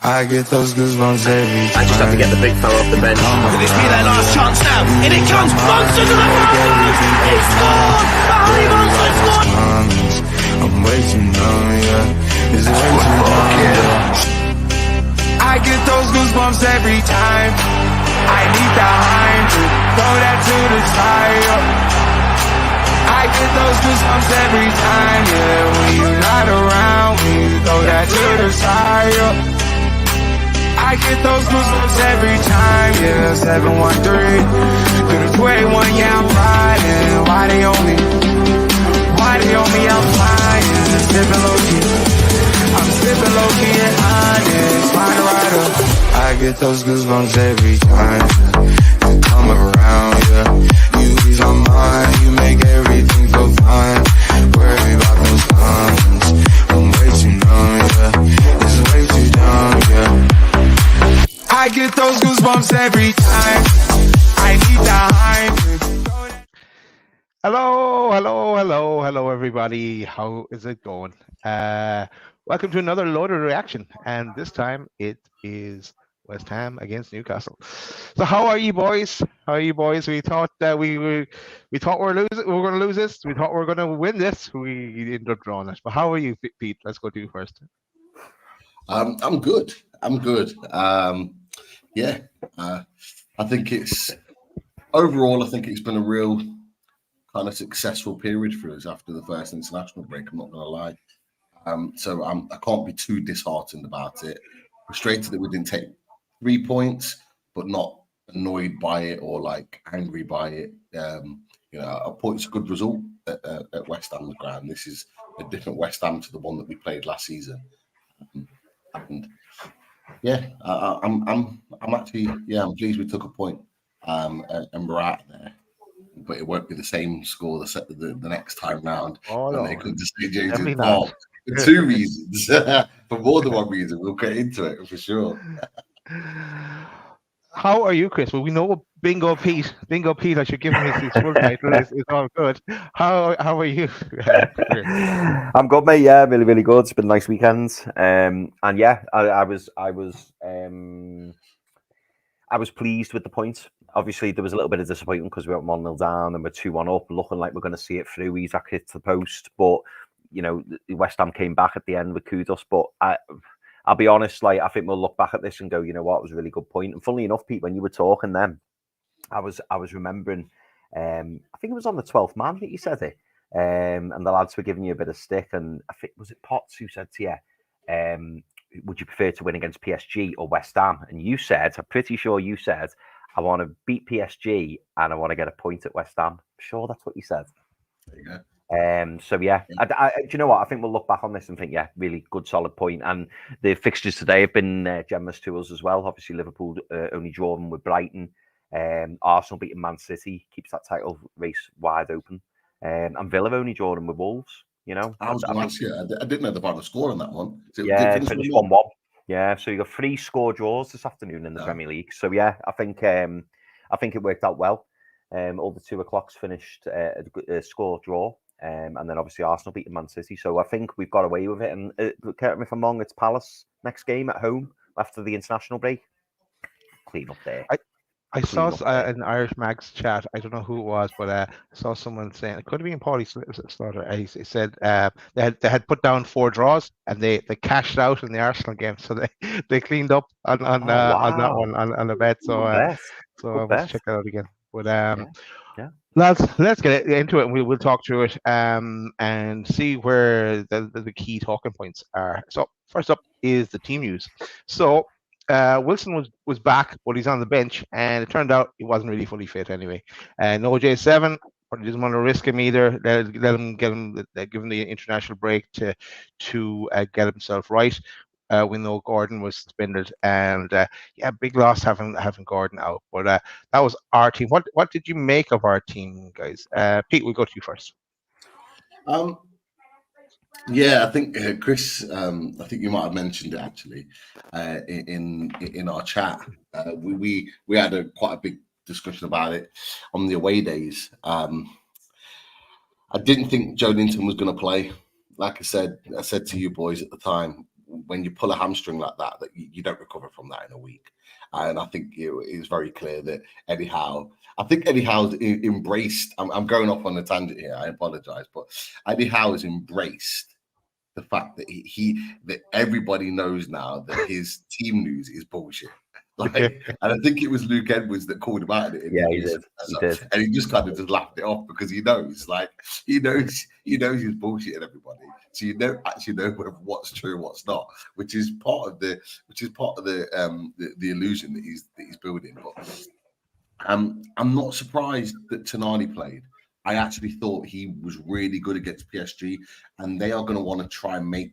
I get those goosebumps every time. I just have to get the big fella off the bench. Could this be their last chance now? In it comes, Monster to the front! He scored! Harry Monster scored! I'm way too numb, yeah. It's way too numb, yeah. I get those goosebumps every time. I need the Heim to throw that to the side, I get those goosebumps every time, yeah. When you're not around, when you throw that to the side, I get those goosebumps every time, yeah. 713, could've 21, yeah, I'm riding. Why they on me? I'm flying, sipping low-key. I'm sipping low-key and honest, find a rider. I get those goosebumps every time you come around, yeah. You ease my mind, you make everything feel fine. Worry about those comments, I'm way too numb, yeah. It's way too dumb, yeah. I get those goosebumps every time. I need the Heim. Hello, everybody. How is it going? Welcome to another loaded reaction, and this time it is West Ham against Newcastle. So, how are you boys? We thought that we thought we were going to lose this. We thought we were going to win this. We ended up drawing it. But how are you, Pete? Let's go to you first. I'm good. I think it's overall. I think it's been a real kind of successful period for us after the first international break. I'm not going to lie. So I can't be too disheartened about it. Frustrated that we didn't take 3 points, but not annoyed by it or like angry by it. A point's a good result at West Ham's ground. This is a different West Ham to the one that we played last season. And yeah, I'm actually I'm pleased we took a point and we're out there. But it won't be the same score the next time round. Oh, no. They couldn't just say James' fault for 2 reasons. For more than one reason. We'll get into it for sure. How are you, Chris? Well, we know Bingo Pete. I should give him his full title. It's all good. How are you? I'm good, mate. Yeah, really, really good. It's been a nice weekend. And yeah, I was pleased with the point. Obviously, there was a little bit of disappointment because we were 1-0 down and we're 2-1 up, looking like we're going to see it through. Isaac hit the post, but West Ham came back at the end with kudos. But I'll be honest, I think we'll look back at this and go, you know what, it was a really good point. And funnily enough, Pete, when you were talking then, I was remembering, I think it was on the 12th man that you said it, and the lads were giving you a bit of stick, and I think, was it Potts who said to you, would you prefer to win against PSG or West Ham? And you said, I'm pretty sure you said, I want to beat PSG and I want to get a point at West Ham. I'm sure that's what you said. There you go. So yeah, do you know what? I think we'll look back on this and think, yeah, really good, solid point. And the fixtures today have been generous to us as well. Obviously, Liverpool only drawing with Brighton. Arsenal beating Man City keeps that title race wide open. And Villa only drawing with Wolves. I was going to ask you. I didn't know the final score on that one. Yeah, finished 1-1. Yeah, so you got 3 score draws this afternoon in the Premier League. So yeah, I think it worked out well. All the 2 o'clocks finished a score draw, and then obviously Arsenal beating Man City. So I think we've got away with it. And correct me if I'm wrong, it's Palace next game at home after the international break. Clean up there. I saw an Irish Mags chat. I don't know who it was, but I saw someone saying it could have been Paulie Slaughter. He said they had put down 4 draws and they cashed out in the Arsenal game, so they cleaned up on that one on the bet. So I must check that out again. But lads, let's get into it and we'll talk through it and see where the key talking points are. So first up is the team news. So Wilson was back, but he's on the bench, and it turned out he wasn't really fully fit anyway. And OJ7 probably doesn't want to risk him either. Let him give him the international break to get himself right. We know Gordon was suspended, and big loss having Gordon out. But that was our team. What did you make of our team, guys? Pete, we'll go to you first. Yeah, I think Chris. I think you might have mentioned it actually in our chat. We had quite a big discussion about it on the away days. I didn't think Joe Linton was going to play. Like I said to you boys at the time, when you pull a hamstring like that you don't recover from that in a week. And I think it is very clear that Eddie Howe, embraced. I'm going off on a tangent here. I apologize, but Eddie Howe has embraced the fact that that everybody knows now that his team news is bullshit. Like, and I think it was Luke Edwards that called him out in Yeah, he did. And he just kind of just laughed it off because he knows he's bullshitting everybody. So you don't actually know what's true and what's not, which is part of the illusion that he's building. But I'm not surprised that Tonali played. I actually thought he was really good against PSG, and they are going to want to try and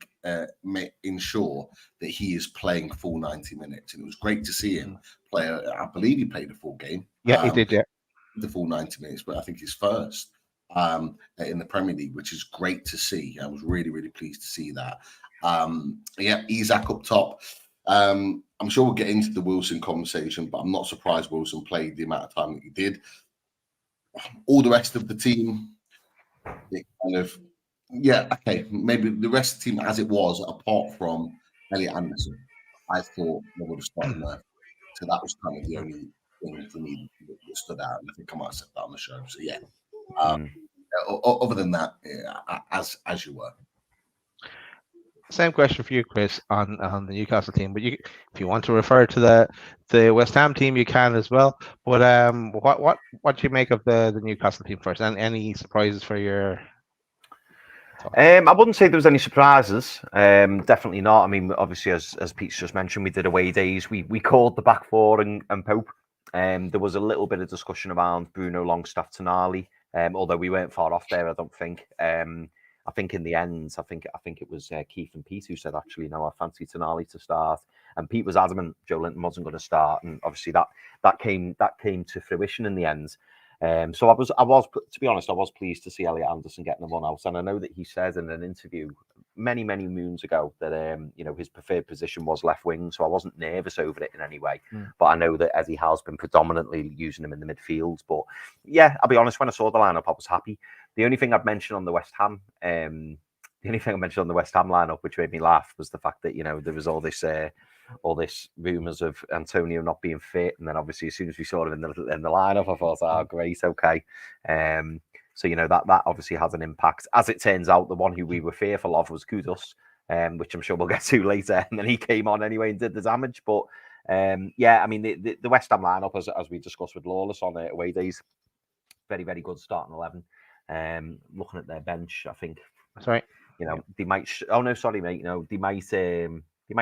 ensure that he is playing full 90 minutes. And it was great to see him play. I believe he played a full game. Yeah, he did. Yeah, the full 90 minutes, but I think his first in the Premier League, which is great to see. I was really, really pleased to see that. Isak up top. I'm sure we'll get into the Wilson conversation, but I'm not surprised Wilson played the amount of time that he did. All the rest of the team, it kind of, maybe the rest of the team as it was, apart from Elliot Anderson, I thought they would have started there. So that was kind of the only thing for me that stood out. And I think I might have said that on the show. So yeah. Other than that, as you were. Same question for you, Chris, on the Newcastle team. But if you want to refer to the West Ham team, you can as well. But what do you make of the Newcastle team first? And any surprises for your? I wouldn't say there was any surprises. Definitely not. I mean, obviously, as Pete's just mentioned, we did away days. We called the back four and Pope. There was a little bit of discussion around Bruno Longstaff, Tonali, although we weren't far off there, I don't think. I think in the end, I think it was Keith and Pete who said, actually, no, I fancy Tonali to start. And Pete was adamant Joe Linton wasn't going to start. And obviously that came to fruition in the end. So I was, to be honest, I was pleased to see Elliot Anderson getting the one out. And I know that he said in an interview many moons ago that his preferred position was left wing. So I wasn't nervous over it in any way. But I know that Eddie Howe's been predominantly using him in the midfield. But yeah, I'll be honest, when I saw the lineup, I was happy. The only thing I'd mention on the West Ham, lineup, which made me laugh, was the fact that there was all this rumours of Antonio not being fit, and then obviously as soon as we saw him in the lineup, I thought, oh great, okay. So that obviously has an impact. As it turns out, the one who we were fearful of was Kudus, which I'm sure we'll get to later, and then he came on anyway and did the damage. But I mean the West Ham lineup, as we discussed with Lawless on away days, very good starting 11. Looking at their bench, I think they might. Oh no, sorry, mate. No, they might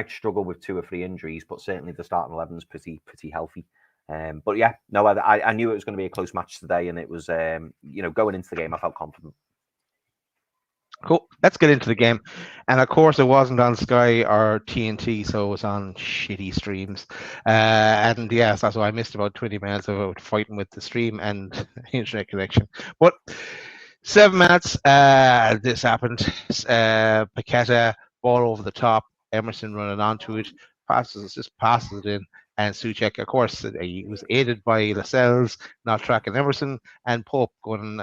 struggle with 2 or 3 injuries, but certainly the starting 11 is pretty healthy. But yeah, no, I knew it was going to be a close match today, and it was going into the game, I felt confident. Cool. Let's get into the game. And of course, it wasn't on Sky or TNT, so it was on shitty streams. And yes, that's why I missed about 20 minutes of fighting with the stream and internet connection. But 7 minutes, this happened. Paqueta, ball over the top, Emerson running onto it, passes it in. And Souček, of course, he was aided by Lascelles not tracking Emerson, and Pope going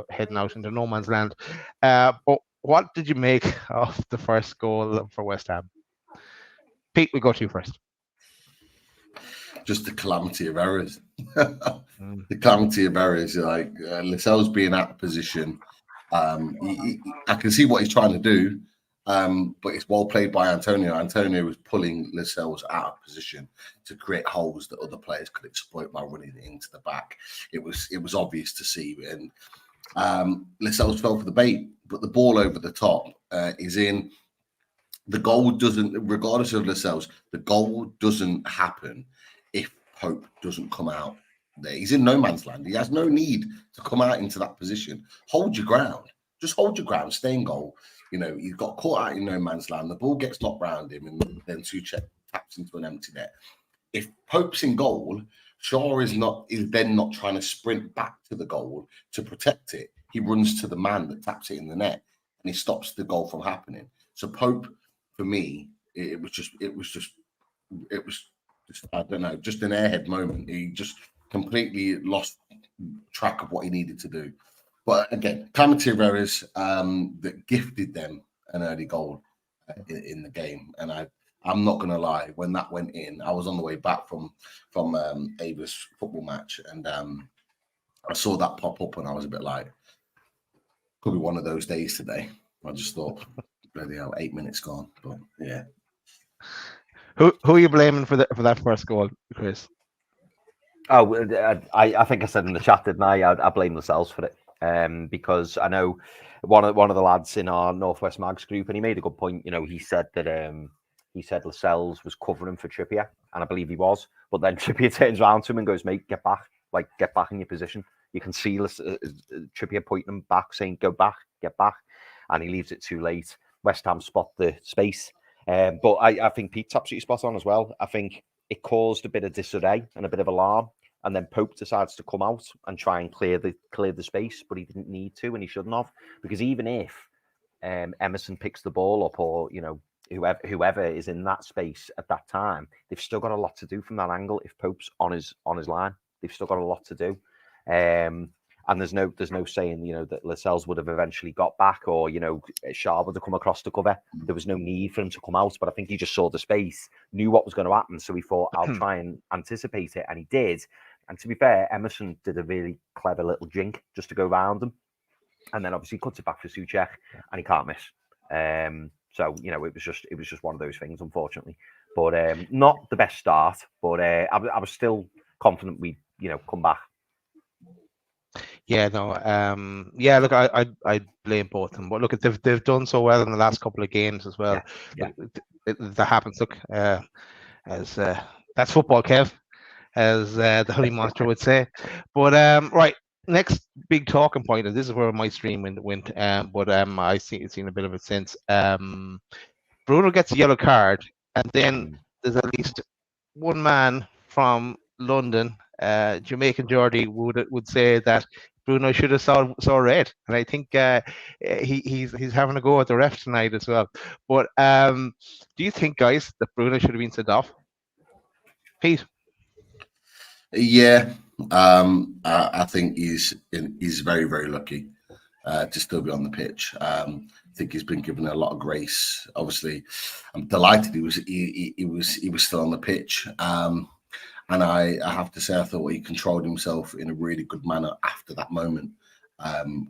heading out into no man's land. But what did you make of the first goal for West Ham? Pete, we go to you first. Just the calamity of errors. The calamity of errors, like Lascelles being out of position. I can see what he's trying to do, but it's well played by Antonio. Antonio was pulling Lascelles out of position to create holes that other players could exploit by running it into the back. It was obvious to see, and Lascelles fell for the bait. But the ball over the top is in. The goal doesn't, regardless of Lascelles, the goal doesn't happen if Pope doesn't come out there. He's in no man's land. He has no need to come out into that position. Hold your ground. Just hold your ground. Stay in goal. He's got caught out in no man's land. The ball gets knocked round him, and then Souček taps into an empty net. If Pope's in goal, Shaw is then not trying to sprint back to the goal to protect it. He runs to the man that taps it in the net, and he stops the goal from happening. So Pope, for me, it was just I don't know, just an airhead moment. He just completely lost track of what he needed to do. But again, calamity of errors that gifted them an early goal. in the game. And I'm not gonna lie, when that went in, I was on the way back from Ava's football match, and I saw that pop up, and I was a bit like, could be one of those days today. I just thought, bloody hell, 8 minutes gone. But yeah. Who are you blaming for that first goal, Chris? Oh, I think I said in the chat, didn't I? I blame Lascelles for it, because I know one of the lads in our Northwest Mags group, and he made a good point. You know, he said Lascelles was covering for Trippier, and I believe he was. But then Trippier turns around to him and goes, "Mate, get back! Like, get back in your position." You can see Trippier pointing him back, saying, "Go back, get back," and he leaves it too late. West Ham spot the space, but I think Pete's absolutely spot on as well. I think it caused a bit of disarray and a bit of alarm. And then Pope decides to come out and try and clear the space, but he didn't need to, and he shouldn't have, because even if Emerson picks the ball up, or whoever is in that space at that time, they've still got a lot to do from that angle. If Pope's on his line, they've still got a lot to do. And there's no saying, that Lascelles would have eventually got back, or, Shaw would have come across the cover. There was no need for him to come out, but I think he just saw the space, knew what was going to happen. So he thought, I'll try and anticipate it. And he did. And to be fair, Emerson did a really clever little jink just to go around him. And then obviously cuts it back for Souček, and he can't miss. So, it was just one of those things, unfortunately. But not the best start, but I was still confident we'd, come back. Yeah, no, look, I blame both of them, but look, they've done so well in the last couple of games as well. Yeah. That happens. Look, as that's football, Kev, as the Honey Monster would say. But right, next big talking point, and this is where my stream went. But I've seen a bit of it since. Bruno gets a yellow card, and then there's at least one man from London, Jamaican Geordie, would say that Bruno should have saw red, and I think he's having a go at the ref tonight as well. But do you think, guys, that Bruno should have been sent off? Pete? Yeah, I think he's very, very lucky to still be on the pitch. I think he's been given a lot of grace. Obviously, I'm delighted he was still on the pitch. And I have to say, I thought he controlled himself in a really good manner after that moment.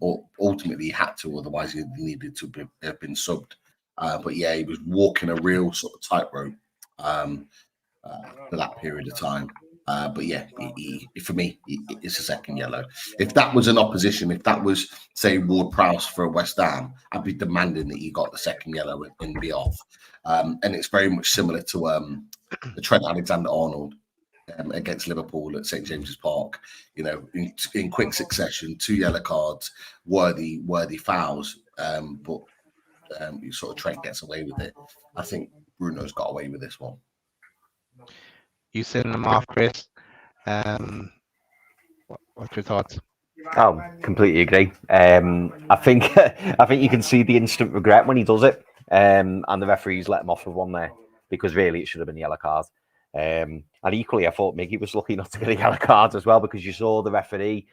Or ultimately, he had to, otherwise he needed to have been subbed. But yeah, he was walking a real sort of tightrope for that period of time. But yeah, for me, it's a second yellow. If that was an opposition, if that was, say, Ward Prowse for West Ham, I'd be demanding that he got the second yellow and be off. And it's very much similar to the Trent Alexander-Arnold against Liverpool at St James's Park. In quick succession, 2 yellow cards, worthy fouls. But sort of Trent gets away with it. I think Bruno's got away with this one. You send them off, Chris. What's your thoughts? Oh, completely agree. I think you can see the instant regret when he does it, and the referees let him off with one there, because really it should have been a yellow card. And equally, I thought Miggy was lucky not to get a yellow card as well, because you saw the referee,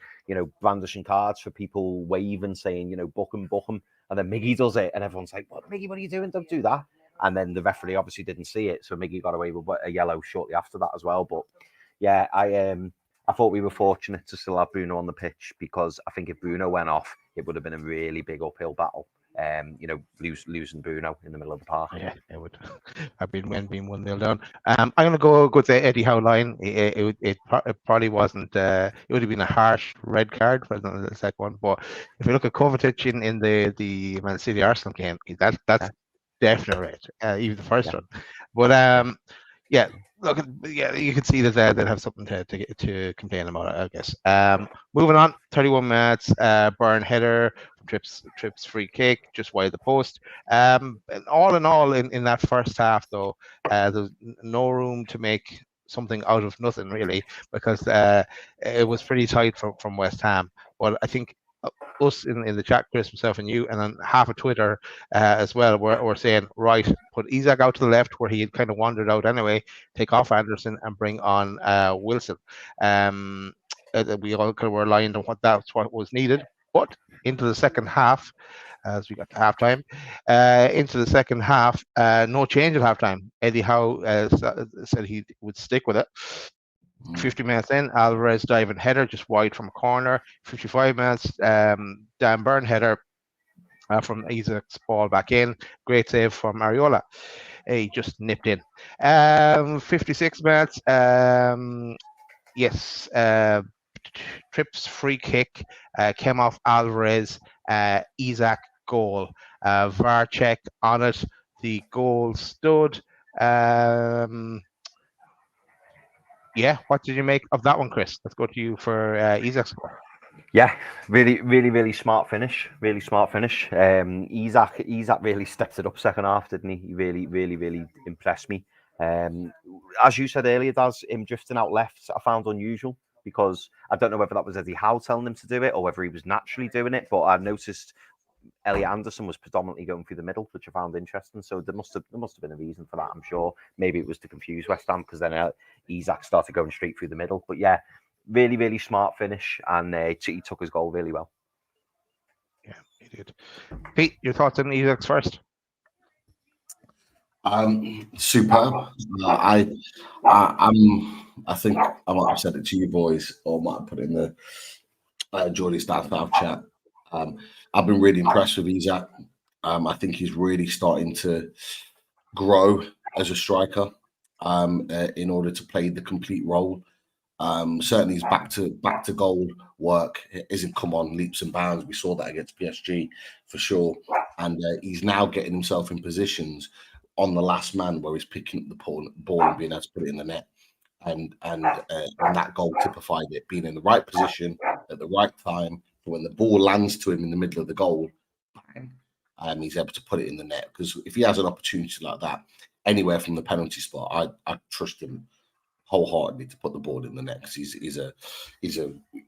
brandishing cards for people waving, saying, book him, and then Miggy does it, and everyone's like, "What, Miggy? What are you doing? Don't do that!" And then the referee obviously didn't see it, so Miggy got away with a yellow shortly after that as well. But yeah, I thought we were fortunate to still have Bruno on the pitch, because I think if Bruno went off, it would have been a really big uphill battle. Losing Bruno in the middle of the park. Yeah, it would have been 1-0 down. I'm going to go with the Eddie Howe line. It probably wasn't. It would have been a harsh red card for the second one. But if you look at Kovacic in the Man City Arsenal game, that's definitely red. Even the first one. But yeah. Look, yeah, you can see that they'll have something to complain about, I guess. Moving on, 31 minutes, Burn header, Trips free kick, just wide the post. And all in all, in that first half, though, there's no room to make something out of nothing, really, because it was pretty tight from West Ham. But I think us in the chat, Chris, myself and you, and then half of Twitter as well, we're saying, right, put Isak out to the left where he had kind of wandered out anyway, take off Anderson and bring on Wilson. We all kind of were aligned on that's what was needed. But into the second half, as we got to halftime. Into the second half, no change at halftime. Eddie Howe said he would stick with it. 50 minutes in, Alvarez diving header just wide from a corner. 55 minutes, Dan Burn header from Isaac's ball back in. Great save from Ariola. He just nipped in. 56 minutes. Yes. Tripp's free kick came off Alvarez. Isaac goal. VAR check on it. The goal stood. Yeah, what did you make of that one, Chris? Let's go to you for Isaac's goal. Yeah, really smart finish. Really smart finish. Isaac really stepped it up second half, didn't he? He really impressed me. As you said earlier, Daz, him drifting out left, I found unusual because I don't know whether that was Eddie Howe telling him to do it or whether he was naturally doing it. But I noticed Elliot Anderson was predominantly going through the middle, which I found interesting. So there must have been a reason for that, I'm sure. Maybe it was to confuse West Ham because then Isaac started going straight through the middle. But yeah, really smart finish, and he took his goal really well. Yeah, he did. Pete, your thoughts on Isaac's first? Superb. I think I might have said it to you boys, or might have put it in the Geordie Star South chat. I've been really impressed with Isaac. I think he's really starting to grow as a striker in order to play the complete role. Certainly his back to goal work isn't come on leaps and bounds. We saw that against PSG for sure, and he's now getting himself in positions on the last man where he's picking up the ball and being able to put it in the net, and that goal typified it, being in the right position at the right time. When the ball lands to him in the middle of the goal, bang, he's able to put it in the net. Because if he has an opportunity like that anywhere from the penalty spot, I trust him wholeheartedly to put the ball in the net because he's a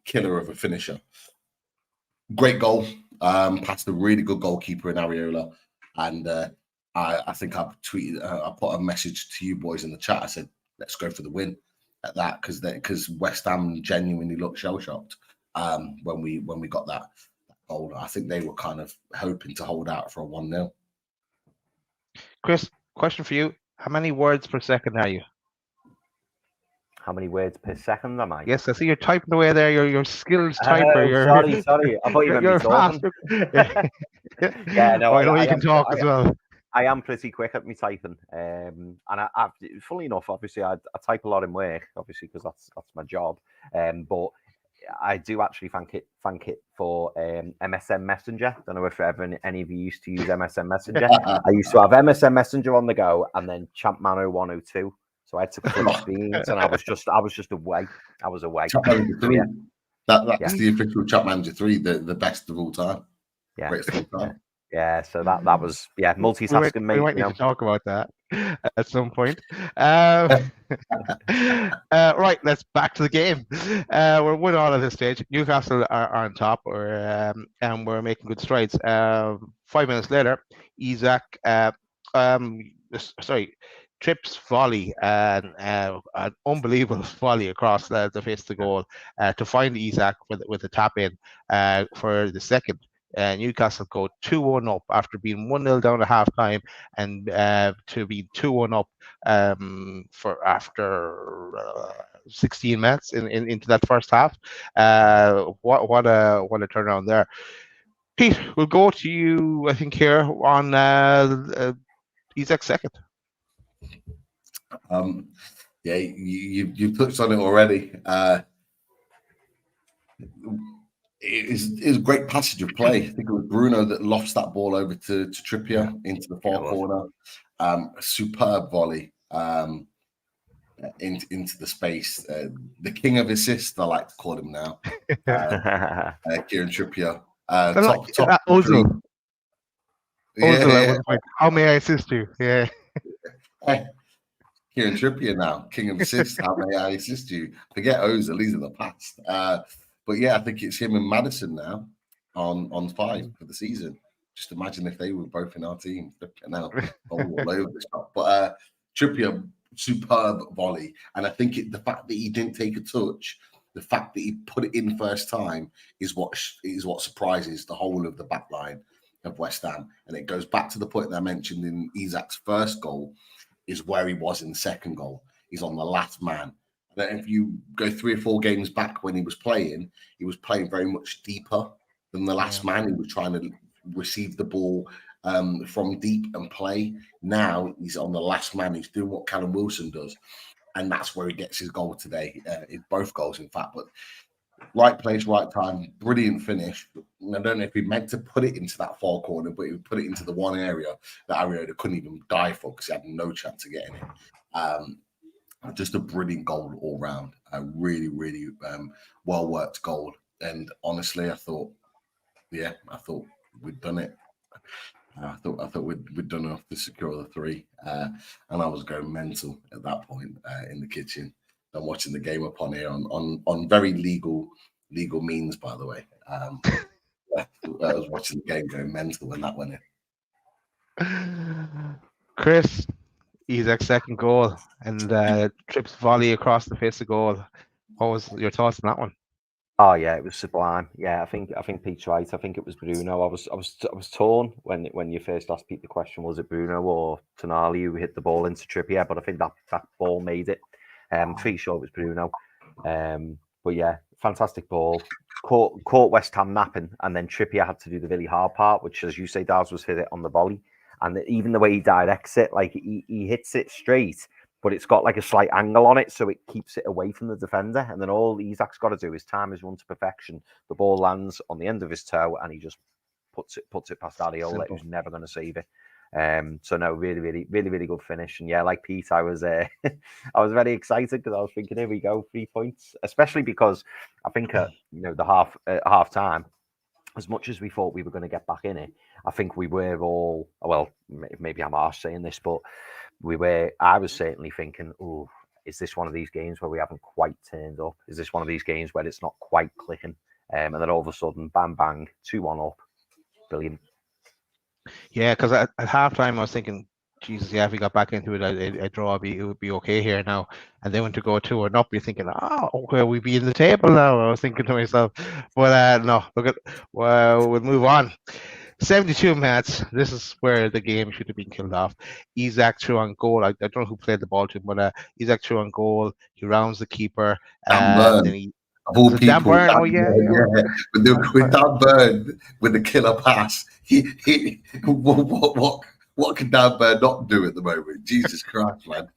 killer of a finisher. Great goal, past a really good goalkeeper in Ariola, and I think I've tweeted, I put a message to you boys in the chat. I said, let's go for the win at that because West Ham genuinely looked shell shocked when we got that goal. I think they were kind of hoping to hold out for a 1-0. Chris, question for you: how many words per second are you? How many words per second am I? Yes, I see you're typing away there. You're skilled typer. Sorry. I thought you meant me talking. Yeah, no, I know you can talk as well. I am pretty quick at me typing, and I've funnily enough, obviously, I type a lot in work, obviously, because that's my job. But I do actually thank it for MSN Messenger. Don't know if any of you used to use MSN Messenger. I used to have MSN Messenger on the go, and then Champmano 102. So I took 3 screens, and I was just away. I was away. That's the official Chat Manager 3, the best of all time. Yeah. Greatest of all time. Yeah, so that was multitasking. We might need to talk about that at some point. Right, let's back to the game. We're 1-1 at this stage. Newcastle are on top, and we're making good strides. 5 minutes later, Isaac, Tripp's volley, an unbelievable volley across the face of the goal to find Isaac with the tap in for the second. Newcastle go 2-1 up after being 1-0 down at half time, and to be 2-1 up for after 16 minutes into that first half. What a turnaround there. Pete, we'll go to you, I think, here on Isaac's second. Yeah, you touched on it already. It was a great passage of play. I think it was Bruno that lofts that ball over to Trippier into the far corner. A superb volley into the space. The king of assists, I like to call him now. Kieran Trippier. Top Ozil. Ozil, how may I assist you? Yeah. Kieran Trippier now, king of assists. How may I assist you? Forget Ozil, he's in the past. But yeah, I think it's him and Maddison now on 5 for the season. Just imagine if they were both in our team. Now all over the shop. But Trippier, superb volley, and I think the fact that he didn't take a touch, the fact that he put it in first time is what surprises the whole of the back line. of West Ham. And it goes back to the point that I mentioned in Isak's first goal, is where he was in the second goal. He's on the last man. And if you go 3 or 4 games back when he was playing very much deeper than the last man. He was trying to receive the ball from deep and play. Now he's on the last man. He's doing what Callum Wilson does. And that's where he gets his goal today. Both goals, in fact. But right place, right time, brilliant finish. And I don't know if he meant to put it into that far corner, but he put it into the one area that Ariota couldn't even die for because he had no chance of getting it. Just a brilliant goal all round. A really, really well worked goal. And honestly, I thought we'd done it. I thought we'd done enough to secure the 3, and I was going mental at that point in the kitchen. I'm watching the game up on here on very legal means, by the way. I was watching the game going mental when that went in. Chris, Isak's second goal and Tripp's volley across the face of goal. What was your thoughts on that one? Oh yeah, it was sublime. Yeah, I think Pete's right. I think it was Bruno. I was torn when you first asked Pete the question, was it Bruno or Tonali who hit the ball into Trippier? But I think that ball made it. I'm pretty sure it was Bruno. But yeah, fantastic ball. Caught West Ham napping, and then Trippier had to do the really hard part, which, as you say, Daz, was hit it on the volley. And even the way he directs it, like he hits it straight, but it's got like a slight angle on it, so it keeps it away from the defender. And then all Isak's got to do is time his run to perfection. The ball lands on the end of his toe, and he just puts it past Areola, who's never going to save it. So no, really good finish. And yeah, like Pete, I was I was very excited because I was thinking, here we go, 3 points. Especially because I think the half time, as much as we thought we were going to get back in it, I think we were all, well, maybe I'm harsh saying this, but I was certainly thinking, oh, is this one of these games where we haven't quite turned up? Is this one of these games where it's not quite clicking? And then all of a sudden, bang, bang, 2-1 up. Brilliant. Yeah, because at halftime I was thinking, Jesus, yeah, if we got back into it, a draw, it would be okay here now. And then when to go 2-0 up, you're thinking, okay, we'd be in the table now. I was thinking to myself, but no, we'll move on. 72 minutes. This is where the game should have been killed off. Isak threw on goal. I don't know who played the ball to him, but Isak threw on goal. He rounds the keeper. Dan Burn. Of all people, Dan Burn. Oh yeah. With Dan Burn with the killer pass, he what can Dan Burn not do at the moment? Jesus Christ, man.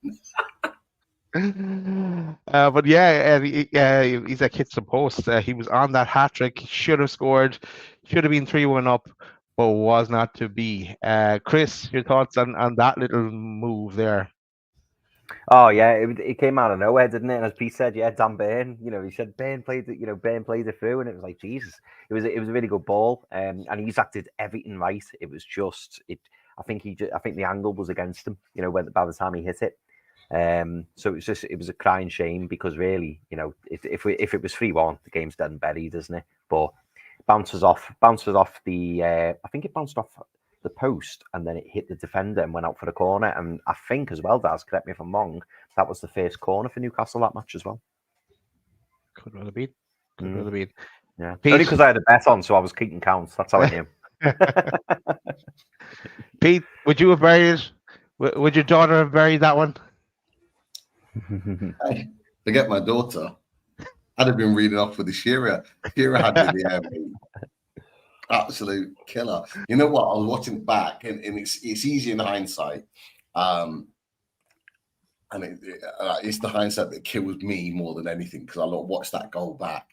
But yeah, Isak hits the post. He was on that hat trick. Should have scored. Should have been 3-1 up, but was not to be. Chris, your thoughts on that little move there? Oh yeah, it came out of nowhere, didn't it? And as Pete said, yeah, Dan Burn, he said Burn played it, Burn played it through, and it was like, Jesus, it was a really good ball, and Isak did everything right. It was just I think the angle was against him, by the time he hit it. So it was a crying shame because really, if it was 3-1, the game's dead and buried, isn't it? But bounces off the I think it bounced off the post and then it hit the defender and went out for the corner. And I think as well, Daz, correct me if I'm wrong, that was the first corner for Newcastle that match as well. Could well have been. Yeah, Pete. Only because I had a bet on, so I was keeping counts. That's how I knew. Pete, would you have buried it? Would your daughter have buried that one? Hey, forget my daughter. I'd have been reading off with the Shearer. Shearer had the absolute killer. You know what? I was watching it back, and it's easy in hindsight. And it's the hindsight that kills me more than anything because I watched that goal back.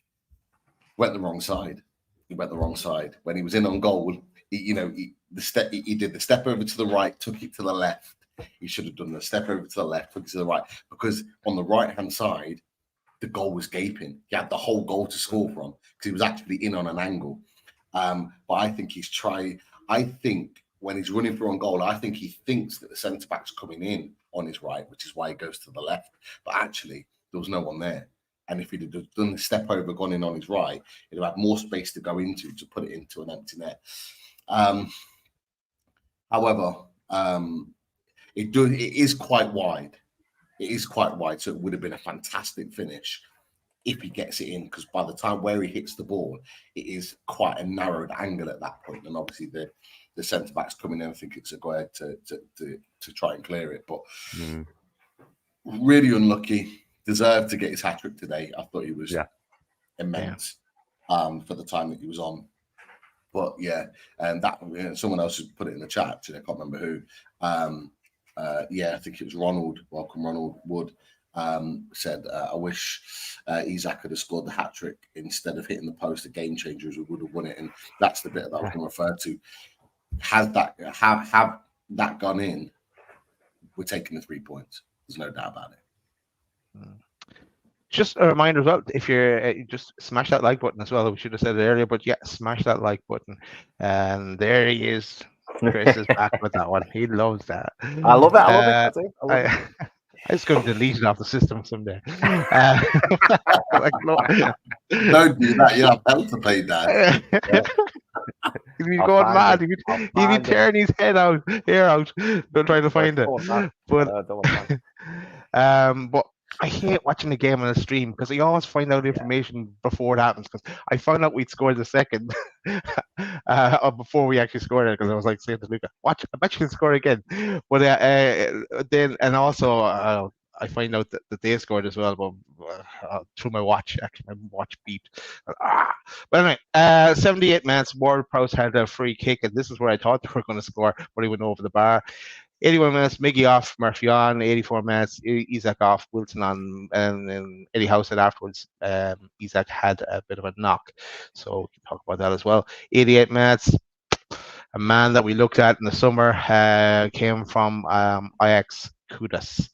Went the wrong side. He went the wrong side. When he was in on goal, he did the step over to the right, took it to the left. He should have done the step over to the left, took it to the right, because on the right-hand side, the goal was gaping. He had the whole goal to score from because he was actually in on an angle. But I think he's trying. I think when he's running through on goal, I think he thinks that the centre-back's coming in on his right, which is why he goes to the left. But actually, there was no one there. And if he'd have done the step over, gone in on his right, he'd have had more space to go into to put it into an empty net. However, it is quite wide. It is quite wide, so it would have been a fantastic finish. if he gets it in, because by the time where he hits the ball, it is quite a narrowed angle at that point, and obviously the centre back's coming in. I think it's a go ahead to try and clear it, but really unlucky. Deserved to get his hat trick today. I thought he was immense for the time that he was on. But yeah, and that someone else has put it in the chat. Actually, I can't remember who. I think it was Ronald. Welcome, Ronald Wood. Said, I wish Isak had scored the hat trick instead of hitting the post. The game changers, we would have won it. And that's the bit that I was going to refer to. Have that gone in, we're taking the 3 points. There's no doubt about it. Just a reminder as well, if you're just smash that like button as well. We should have said it earlier, but yeah, smash that like button. And there he is. Chris is back with that one. He loves that. I love it. I love it. I was going to delete it off the system someday. Like, no. Don't do that. You have hell to pay, Dad. He'd be going mad. He'd be tearing his hair out, trying to find it. But I hate watching the game on a stream because I always find out information before it happens. Because I found out we'd scored the second before we actually scored it. Because I was like saying to Luca, "Watch, I bet you can score again." But then, and also I find out that they scored as well, but through my watch. Actually, my watch beeped. But anyway, 78 minutes. Ward-Prowse had a free kick, and this is where I thought they were going to score, but he went over the bar. 81 minutes, Miggy off, Murphy on. 84 minutes, Isak off, Wilson on, and then Eddie Howe said afterwards Isak had a bit of a knock. So we can talk about that as well. 88 minutes, a man that we looked at in the summer came from Ajax, Kudus.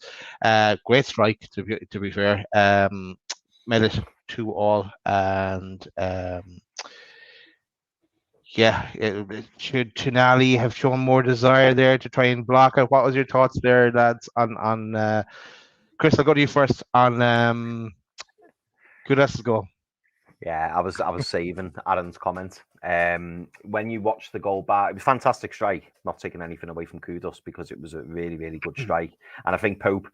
Great strike, to be fair. Made it 2-2, and should Tonali have shown more desire there to try and block it? What was your thoughts there, lads? On Chris, I'll go to you first on Kudus' goal. Yeah, I was saving Aaron's comment. When you watch the goal back, it was a fantastic strike. Not taking anything away from Kudus because it was a really, really good strike. And I think Pope.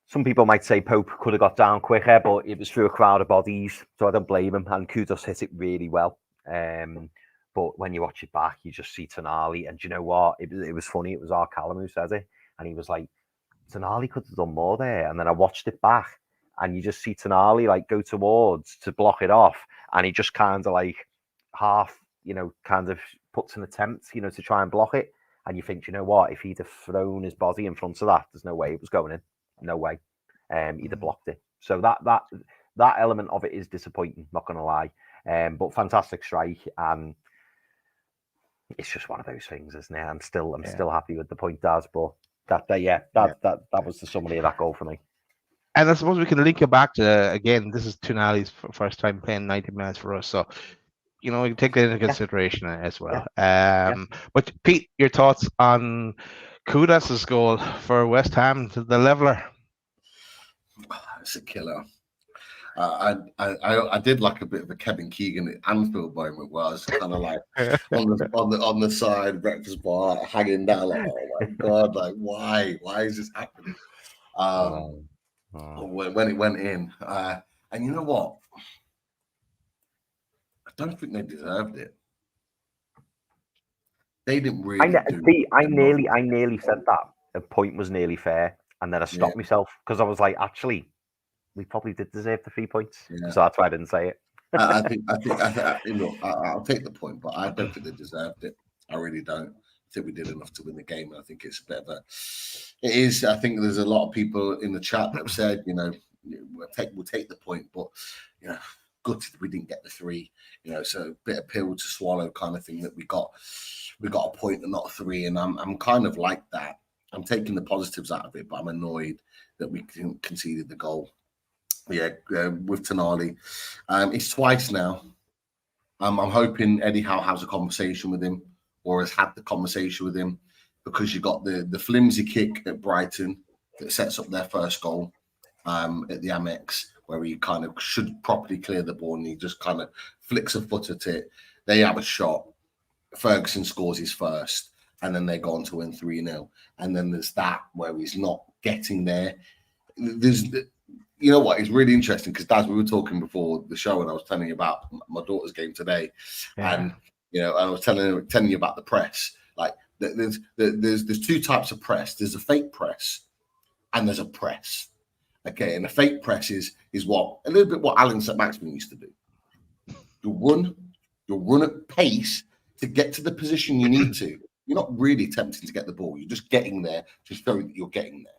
Some people might say Pope could have got down quicker, but it was through a crowd of bodies, so I don't blame him. And Kudus hit it really well. But when you watch it back, you just see Tonali, and do you know what? It was funny. It was our Callum who said it, and he was like, "Tonali could have done more there." And then I watched it back, and you just see Tonali like go towards to block it off, and he just kind of like half, kind of puts an attempt, to try and block it. And you think, you know what? If he'd have thrown his body in front of that, there's no way it was going in. No way. He'd have blocked it. So that element of it is disappointing. Not going to lie. But fantastic strike, and it's just one of those things, isn't it? I'm still happy with the point, Daz. But that was the summary of that goal for me. And I suppose we can link it back to, again, this is Tonali's first time playing 90 minutes for us, so we can take that into consideration as well. But Pete, your thoughts on Kudus' goal for West Ham to the leveller? It's a killer. I did like a bit of a Kevin Keegan at Anfield moment where I was kind of like on the side breakfast bar, like, hanging down, like, oh my god, like why is this happening? When it went in, and you know what? I don't think they deserved it. They didn't really. I nearly said that. The point was nearly fair, and then I stopped myself because I was like, actually, we probably did deserve the 3 points. Yeah. So that's why I didn't say it. I think I'll take the point, but I don't think they deserved it. I really don't. I think we did enough to win the game. I think it's a bit of it is. I think there's a lot of people in the chat that have said, we'll take the point, but gutted we didn't get the 3. So a bit of pill to swallow kind of thing that we got a point and not a 3, and I'm kind of like that. I'm taking the positives out of it, but I'm annoyed that we conceded the goal. With Tonali, it's twice now. I'm hoping Eddie Howe has a conversation with him, or has had the conversation with him, because you got the flimsy kick at Brighton that sets up their first goal at the Amex, where he kind of should properly clear the ball and he just kind of flicks a foot at it. They have a shot. Ferguson scores his first, and then they go on to win 3-0. And then there's that where he's not getting there. you know what? It's really interesting because, Daz, we were talking before the show, and I was telling you about my daughter's game today, and I was telling you about the press. Like, there's two types of press. There's a fake press, and there's a press. Okay, and a fake press is what a little bit what Alan St. Maximin used to do. You'll run at pace to get to the position you need to. You're not really attempting to get the ball. You're just getting there, just showing that you're getting there.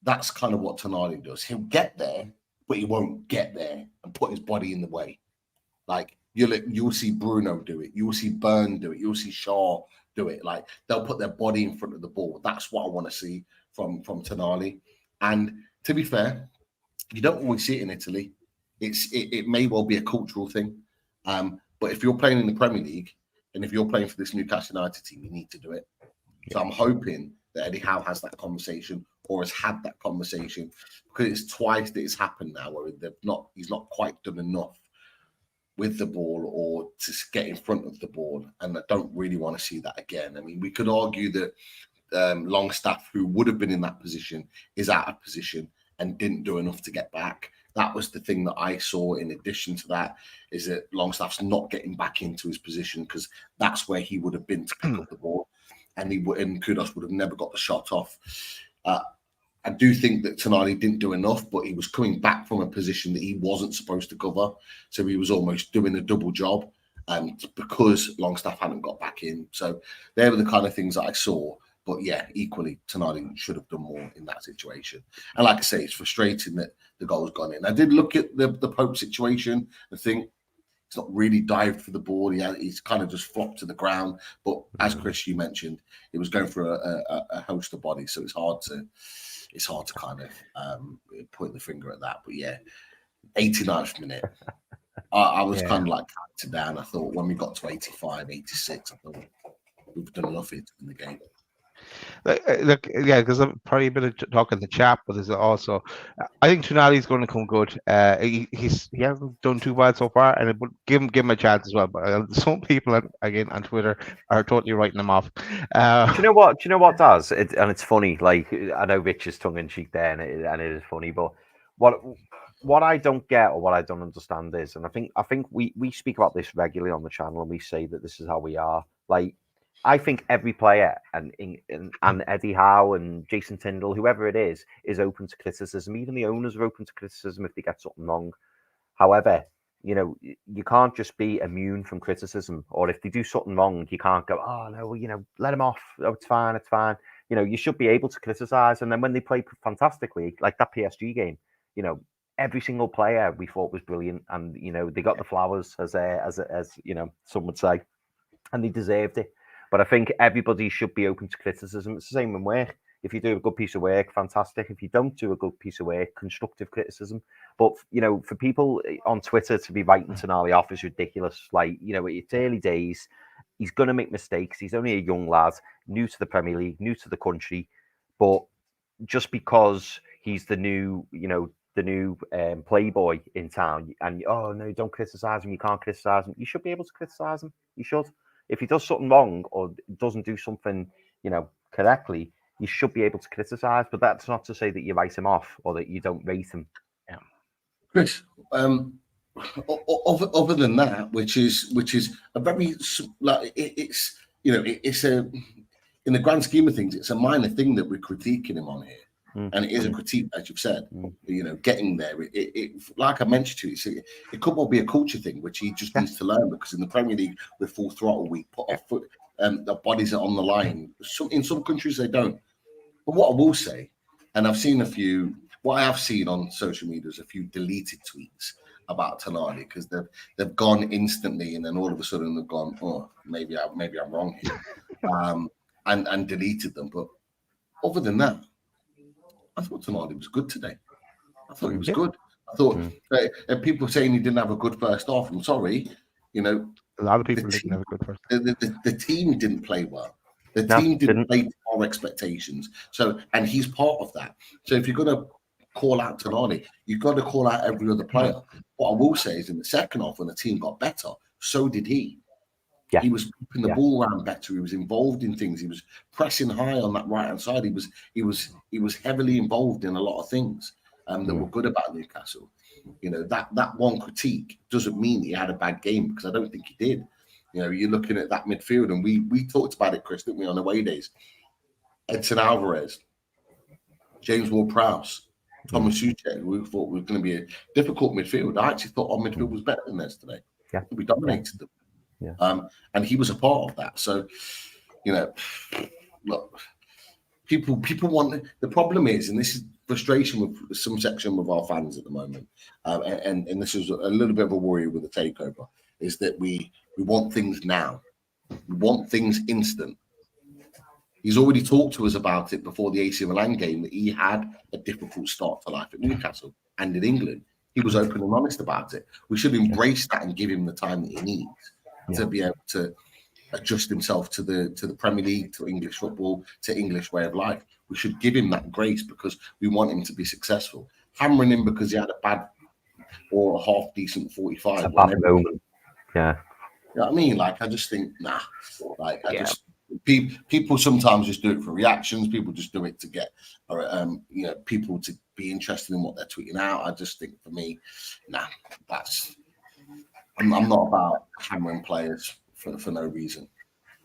That's kind of what Tonali does. He'll get there, but he won't get there and put his body in the way. Like, you'll see Bruno do it. You'll see Byrne do it. You'll see Shaw do it. Like, they'll put their body in front of the ball. That's what I want to see from Tonali. And to be fair, you don't always see it in Italy. It may well be a cultural thing. But if you're playing in the Premier League and if you're playing for this Newcastle United team, you need to do it. So I'm hoping that Eddie Howe has that conversation or has had that conversation, because it's twice that it's happened now where he's not quite done enough with the ball or to get in front of the ball. And I don't really want to see that again. I mean, we could argue that Longstaff, who would have been in that position, is out of position and didn't do enough to get back. That was the thing that I saw. In addition to that, is that Longstaff's not getting back into his position, because that's where he would have been to pick up the ball, and Kudus would have never got the shot off. I do think that Tonali didn't do enough, but he was coming back from a position that he wasn't supposed to cover, so he was almost doing a double job, because Longstaff hadn't got back in. So they were the kind of things that I saw. But yeah, equally, Tonali should have done more in that situation. And like I say, it's frustrating that the goal's gone in. I did look at the Pope situation and think he's not really dived for the ball. He's kind of just flopped to the ground. But as Chris, you mentioned, it was going for a host of bodies, so it's hard to kind of point the finger at that. But yeah, 89th minute, I was kind of like down. I thought when we got to 85, 86, I thought we've done enough in the game. Look, yeah, because I'm probably a bit of talk in the chat, but there's also, I think Tonali's going to come good. He hasn't done too bad so far, and it would give him a chance as well. But some people again on Twitter are totally writing him off. Do you know what does? And it's funny. Like, I know Rich is tongue in cheek there, and it is funny. But what I don't get, or what I don't understand is, and I think we speak about this regularly on the channel, and we say that this is how we are. Like, I think every player and Eddie Howe and Jason Tyndall, whoever it is open to criticism. Even the owners are open to criticism if they get something wrong. However, you can't just be immune from criticism. Or if they do something wrong, you can't go, oh no, let him off. Oh, it's fine. You should be able to criticize. And then when they play fantastically, like that PSG game, every single player we thought was brilliant, and they got the flowers, as some would say, and they deserved it. But I think everybody should be open to criticism. It's the same in work. If you do a good piece of work, fantastic. If you don't do a good piece of work, constructive criticism. But, for people on Twitter to be writing Tonali off is ridiculous. Like, it's early days. He's going to make mistakes. He's only a young lad, new to the Premier League, new to the country. But just because he's the new playboy in town, and, oh, no, don't criticise him. You can't criticise him. You should be able to criticise him. You should. If he does something wrong or doesn't do something, correctly, you should be able to criticise. But that's not to say that you write him off or that you don't rate him. Yeah, Chris. Other than that, which is a very it's a, in the grand scheme of things, it's a minor thing that we're critiquing him on here. And it is a critique, as you've said, getting there. It like I mentioned to you, it could well be a culture thing, which he just needs to learn, because in the Premier League, we're full throttle. We put our foot, the bodies are on the line. In some countries, they don't. But what I will say, and I've seen what I have seen on social media is a few deleted tweets about Tonali, because they've gone instantly, and then all of a sudden they've gone, oh, maybe I'm wrong here, and deleted them. But other than that, I thought Tonali was good today. I thought he was good. I thought people saying he didn't have a good first half. I'm sorry, a lot of people didn't have a good first. The team didn't play well. The team didn't play to our expectations. So, and he's part of that. So if you're going to call out Tonali, you've got to call out every other player. What I will say is, in the second half, when the team got better, so did he. Yeah. He was keeping the ball around better. He was involved in things. He was pressing high on that right hand side. He was heavily involved in a lot of things. that were good about Newcastle. You know, that one critique doesn't mean he had a bad game, because I don't think he did. You know, you're looking at that midfield, and we talked about it, Chris, didn't we, on away days? Edson Alvarez, James Ward-Prowse, Thomas Souček, we thought was going to be a difficult midfield. I actually thought our midfield was better than theirs today. Yeah. We dominated them. Yeah. And he was a part of that. So, you know, look, people want, the problem is, and this is frustration with some section of our fans at the moment, and this is a little bit of a worry with the takeover, is that we want things now. We want things instant. He's already talked to us about it before the AC Milan game, that he had a difficult start to life at Newcastle and in England. He was open and honest about it. We should embrace that and give him the time that he needs to be able to adjust himself to the Premier League, to English football, to English way of life. We should give him that grace, because we want him to be successful. Hammering him because he had a bad or a half decent 45. A bad moment. Yeah. You know what I mean? Like, I just think, nah. Like, people sometimes just do it for reactions. People just do it to get, you know, people to be interested in what they're tweeting out. I just think, for me, nah, I'm not about hammering players for no reason.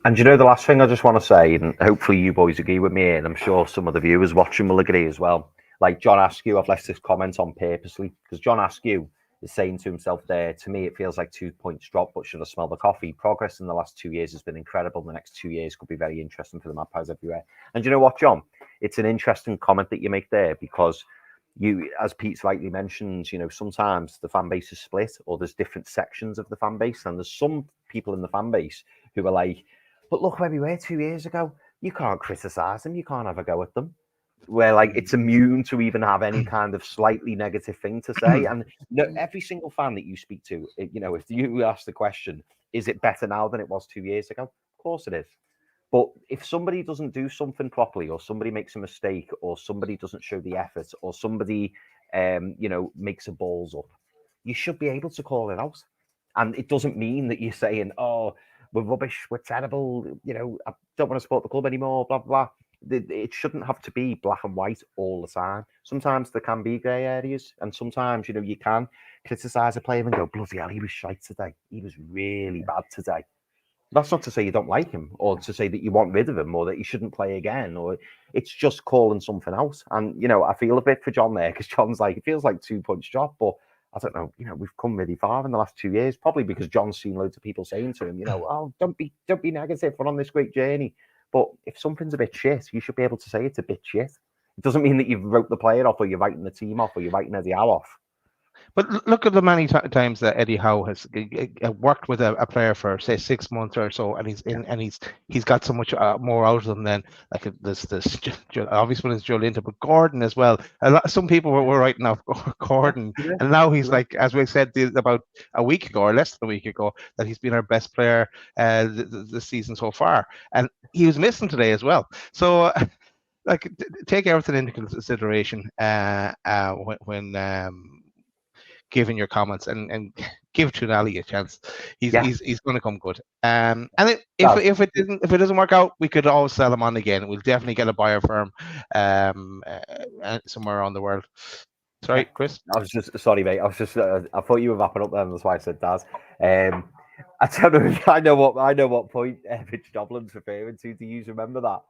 And you know, the last thing I just want to say, and hopefully you boys agree with me, and I'm sure some of the viewers watching will agree as well. Like John Askew, I've left this comment on purposely, because John Askew is saying to himself there, to me, it feels like 2 points drop, but should I smell the coffee? Progress in the last 2 years has been incredible. The next 2 years could be very interesting for the Magpies everywhere. And you know what, John? It's an interesting comment that you make there, because you, as Pete's rightly mentioned, you know, sometimes the fan base is split, or there's different sections of the fan base, and there's some people in the fan base who are like, but look where we were 2 years ago. You can't criticise them. You can't have a go at them. Where like it's immune to even have any kind of slightly negative thing to say. And every single fan that you speak to, you know, if you ask the question, is it better now than it was 2 years ago? Of course it is. But if somebody doesn't do something properly, or somebody makes a mistake, or somebody doesn't show the effort, or somebody, you know, makes a balls up, you should be able to call it out. And it doesn't mean that you're saying, oh, we're rubbish, we're terrible, you know, I don't want to support the club anymore, blah, blah, blah. It shouldn't have to be black and white all the time. Sometimes there can be grey areas, and sometimes, you know, you can criticise a player and go, bloody hell, he was shite today. He was really bad today. That's not to say you don't like him, or to say that you want rid of him, or that he shouldn't play again, or it's just calling something out. And, you know, I feel a bit for John there, because John's like, it feels like 2 points drop, but I don't know, you know, we've come really far in the last 2 years, probably because John's seen loads of people saying to him, you know, oh, don't be negative, we're on this great journey. But if something's a bit shit, you should be able to say it's a bit shit. It doesn't mean that you've wrote the player off, or you're writing the team off, or you're writing Eddie Howe off. But look at the many times that Eddie Howe has worked with a player for, say, 6 months or so, and he's got so much more out of them than like this obvious one is Joe Linton, but Gordon as well. Some people were writing off Gordon, and now he's like, as we said about a week ago or less than a week ago, that he's been our best player this season so far, and he was missing today as well. So. Like, take everything into consideration when giving your comments, and give Trinali a chance. He's going to come good. And if it doesn't work out, we could always sell him on again. We'll definitely get a buyer for him somewhere around the world. Sorry, Chris. Sorry, mate. I thought you were wrapping up there. That's why I said Daz. I don't know. I know what point Rich Doblin's referring to. Do you remember that?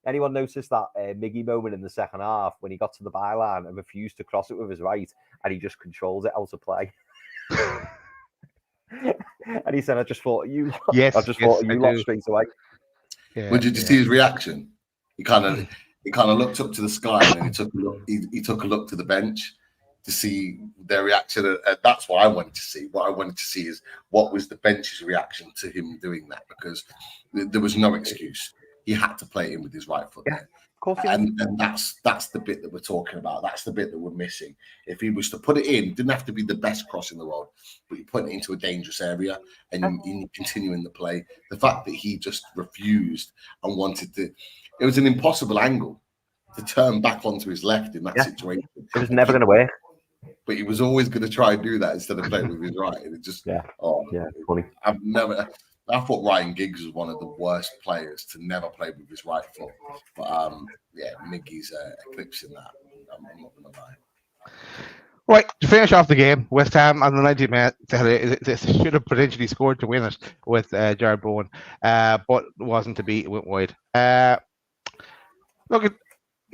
Anyone notice that Miggy moment in the second half when he got to the byline and refused to cross it with his right, and he just controls it out of play? And he said, "I just thought you lot straight away." Yeah, did you see his reaction? He kind of looked up to the sky, and then he took a look. He took a look to the bench to see their reaction. That's what I wanted to see. What I wanted to see is what was the bench's reaction to him doing that, because there was no excuse. He had to play in with his right foot there. Of course, and that's the bit that we're talking about. That's the bit that we're missing. If he was to put it in, it didn't have to be the best cross in the world, but you put it into a dangerous area and you continue in the play. The fact that he just refused and wanted to, it was an impossible angle to turn back onto his left in that situation. It was never going to work. But he was always going to try and do that instead of playing with his right. And it just, funny. I thought Ryan Giggs was one of the worst players to never play with his right foot. But Miggy's eclipsing that. I'm not going to lie. Right, to finish off the game, West Ham on the 90th minute, they should have potentially scored to win it with Jared Bowen, but wasn't to be. It went wide. Look,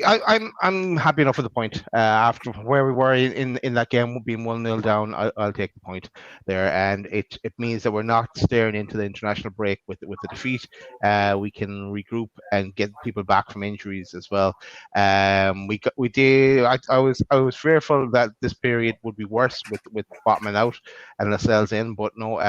I'm happy enough with the point. After where we were in that game, being 1-0 down, I'll take the point there, and it means that we're not staring into the international break with the defeat. We can regroup and get people back from injuries as well. We did. I was fearful that this period would be worse with bottoming out and Lascelles in, but no.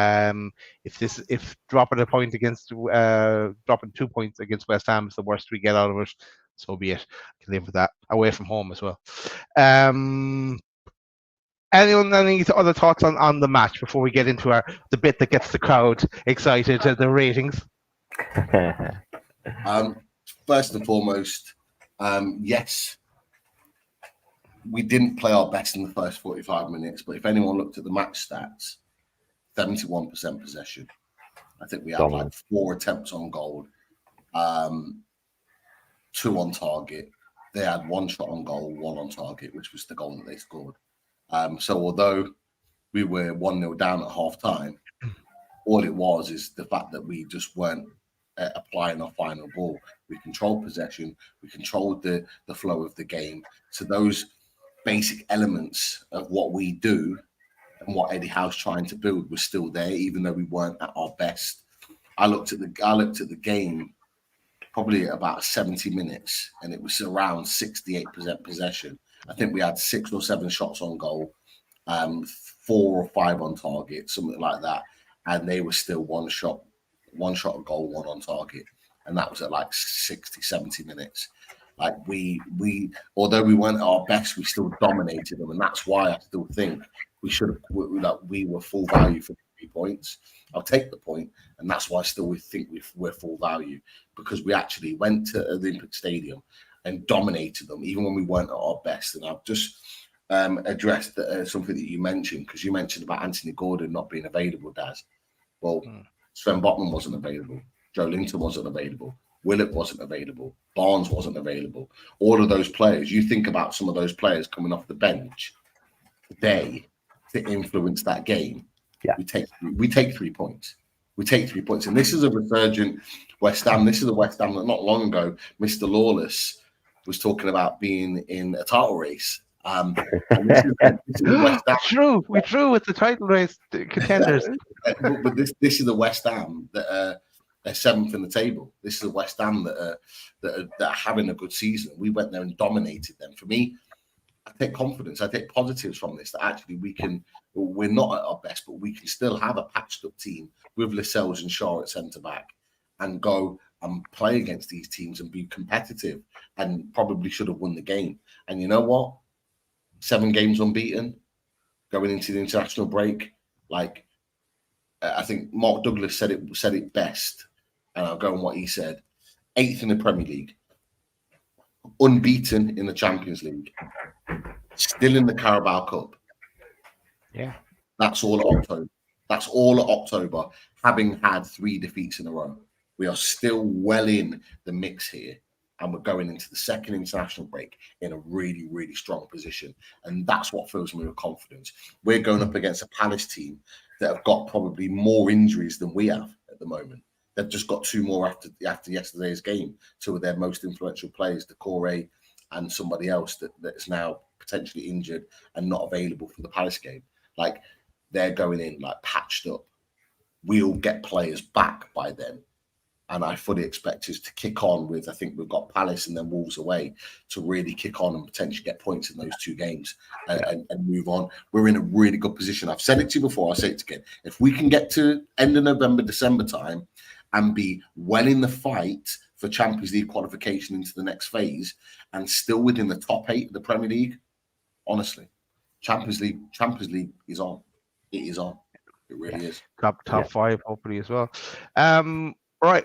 If dropping a point against dropping 2 points against West Ham is the worst we get out of it, so be it. I can live with that. Away from home as well. Anyone any other thoughts on the match before we get into the bit that gets the crowd excited, the ratings? First and foremost, yes, we didn't play our best in the first 45 minutes, but if anyone looked at the match stats, 71% possession. I think we had like 4 attempts on goal. 2 on target. They had 1 shot on goal, 1 on target, which was the goal that they scored. So although we were 1-0 down at half time, all it was is the fact that we just weren't applying our final ball. We controlled possession, we controlled the flow of the game. So those basic elements of what we do and what Eddie Howe's trying to build was still there, even though we weren't at our best. I looked at the game probably about 70 minutes, and it was around 68% possession. I think we had 6 or 7 shots on goal, 4 or 5 on target, something like that. And they were still one shot on goal, 1 on target. And that was at like 60, 70 minutes. Like we although we weren't at our best, we still dominated them. And that's why I still think we were full value for 3 points. I'll take the point, and that's why we think we're full value, because we actually went to Olympic Stadium and dominated them, even when we weren't at our best. And I've just addressed something that you mentioned, because you mentioned about Anthony Gordon not being available, Daz. Well, Sven Botman wasn't available. Joe Linton wasn't available. Willett wasn't available. Barnes wasn't available. All of those players, you think about some of those players coming off the bench today to influence that game. Yeah. We take 3 points. We take 3 points. And this is a resurgent West Ham. This is a West Ham that not long ago, Mr. Lawless was talking about being in a title race. This is West Ham. We drew with the title race contenders. But this is the West Ham that are 7th in the table. This is a West Ham that are having a good season. We went there and dominated them. For me, I take confidence. I take positives from this, that actually we're not at our best, but we can still have a patched up team with Lascelles and Shaw at centre back and go and play against these teams and be competitive, and probably should have won the game. And you know what? 7 games unbeaten going into the international break. Like, I think Mark Douglas said it best, and I'll go on what he said. 8th in the Premier League, unbeaten in the Champions League, still in the Carabao Cup. Yeah, that's all at October. That's all at October, having had 3 defeats in a row. We are still well in the mix here, and we're going into the second international break in a really, really strong position. And that's what fills me with confidence. We're going up against a Palace team that have got probably more injuries than we have at the moment. They've just got 2 more after yesterday's game. 2 of their most influential players, Decore and somebody else that's now potentially injured and not available for the Palace game. Like, they're going in like patched up. We'll get players back by then. And I fully expect us to kick on with, I think we've got Palace and then Wolves away, to really kick on and potentially get points in those 2 games and move on. We're in a really good position. I've said it to you before, I'll say it again. If we can get to end of November, December time and be well in the fight for Champions League qualification into the next phase and still within the top 8 of the Premier League, honestly, Champions League is on. It is on. It really is. Top 5 hopefully as well. Right.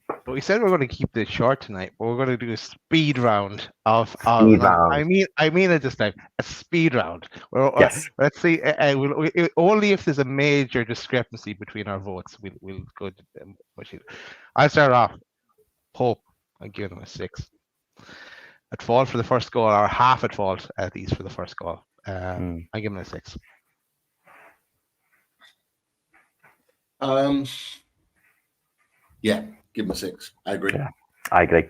But we said we're going to keep this short tonight, but we're going to do a speed round of I mean it this time, a speed round. Yes. Let's see. Only if there's a major discrepancy between our votes, we'll go. I'll start off. Pope, I'm giving him a 6. At fault for the first goal, or half at fault at least for the first goal. I give him a 6. Yeah, give him a 6. I agree. Yeah, I agree.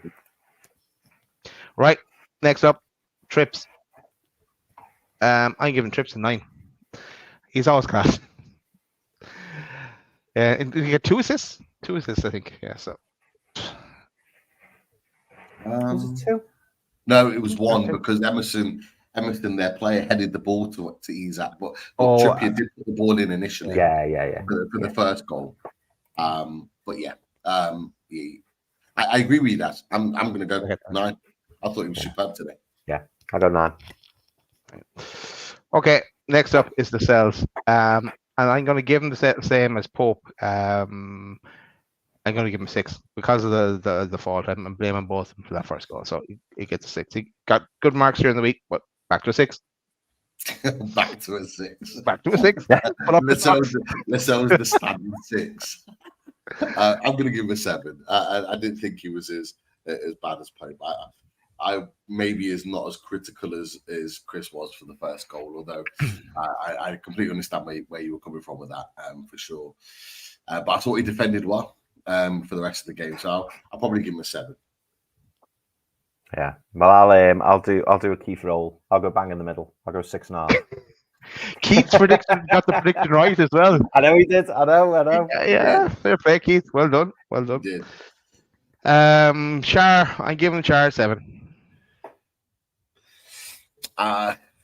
Right. Next up, Trips. I'm giving Trips a 9. He's always class. Did he get 2 assists? 2 assists, I think. Yeah. So. Was it 2? No, it was 1 because Emerson, their player, headed the ball to Isak, but Trippier did put the ball in initially. Yeah. For the first goal. But yeah, I agree with you. That I'm going to go 9. I thought he was superb today. Yeah, I got 9. Okay, next up is the Cells. And I'm going to give him the same as Pope. I'm going to give him 6 because of the fault. I'm blaming both of them for that first goal. So he gets a 6. He got good marks during the week, but back to a 6. Back to a 6. Back to a 6. Lascelles the standard 6. I'm going to give him a 7. I didn't think he was as bad as Pope. I maybe is not as critical as Chris was for the first goal, although I completely understand where you were coming from with that, for sure. But I thought he defended well for the rest of the game, so I'll probably give him a 7. Yeah, well, I'll do a Keith roll. I'll go bang in the middle. I'll go 6.5. Keith's prediction got the prediction right as well. I know he did. I know. Yeah, fair play, Keith. Well done. Char, I'm giving Char 7.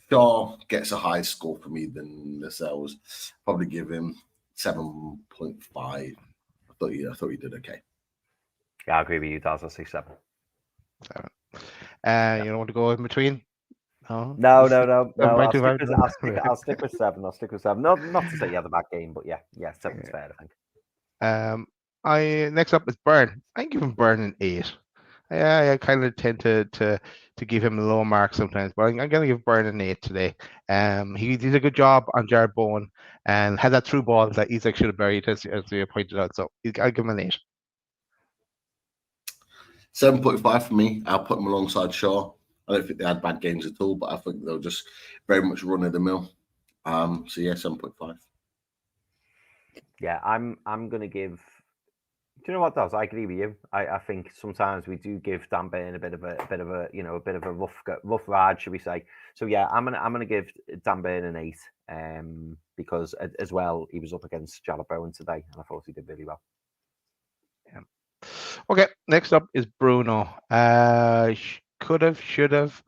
Shaw gets a higher score for me than Lascelles. Probably give him 7.5. I thought he did okay. Yeah, I agree with you, Daz. I'll say 7. You don't want to go in between? No. I'll Stick with 7. Not to say you had a bad game, but yeah, 7's fair, I think. Next up is Burn. I give him Burn an 8. I kind of tend to give him a low mark sometimes, but I'm going to give Burn an 8 today. He did a good job on Jared Bowen and had that through ball that Isak should have buried, as you pointed out. So I'll give him an 8. 7.5 for me. I'll put them alongside Shaw. I don't think they had bad games at all, but I think they were just very much run of the mill. So yeah, 7.5. Yeah, I'm going to give. Do you know what, Daz? I agree with you. I think sometimes we do give Dan Burn a bit of a rough ride, should we say? So yeah, I'm gonna give Dan Burn an 8, because as well he was up against Jared Bowen today, and I thought he did really well. Yeah. Okay, next up is Bruno. Could have, should have,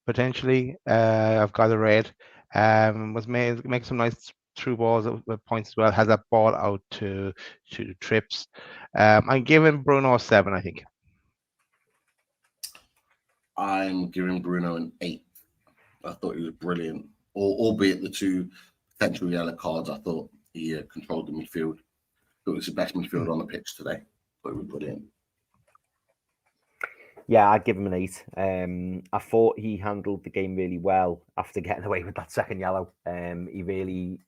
potentially. I've got a red. Was making some nice through balls with points as well. Has that ball out to Trips. I'm giving Bruno a 7, I think. I'm giving Bruno an 8. I thought he was brilliant. Albeit the 2 potential yellow cards, I thought he controlled the midfield. I thought it was the best midfield on the pitch today. But it was brilliant. Yeah, I'd give him an 8. I thought he handled the game really well after getting away with that second yellow. He really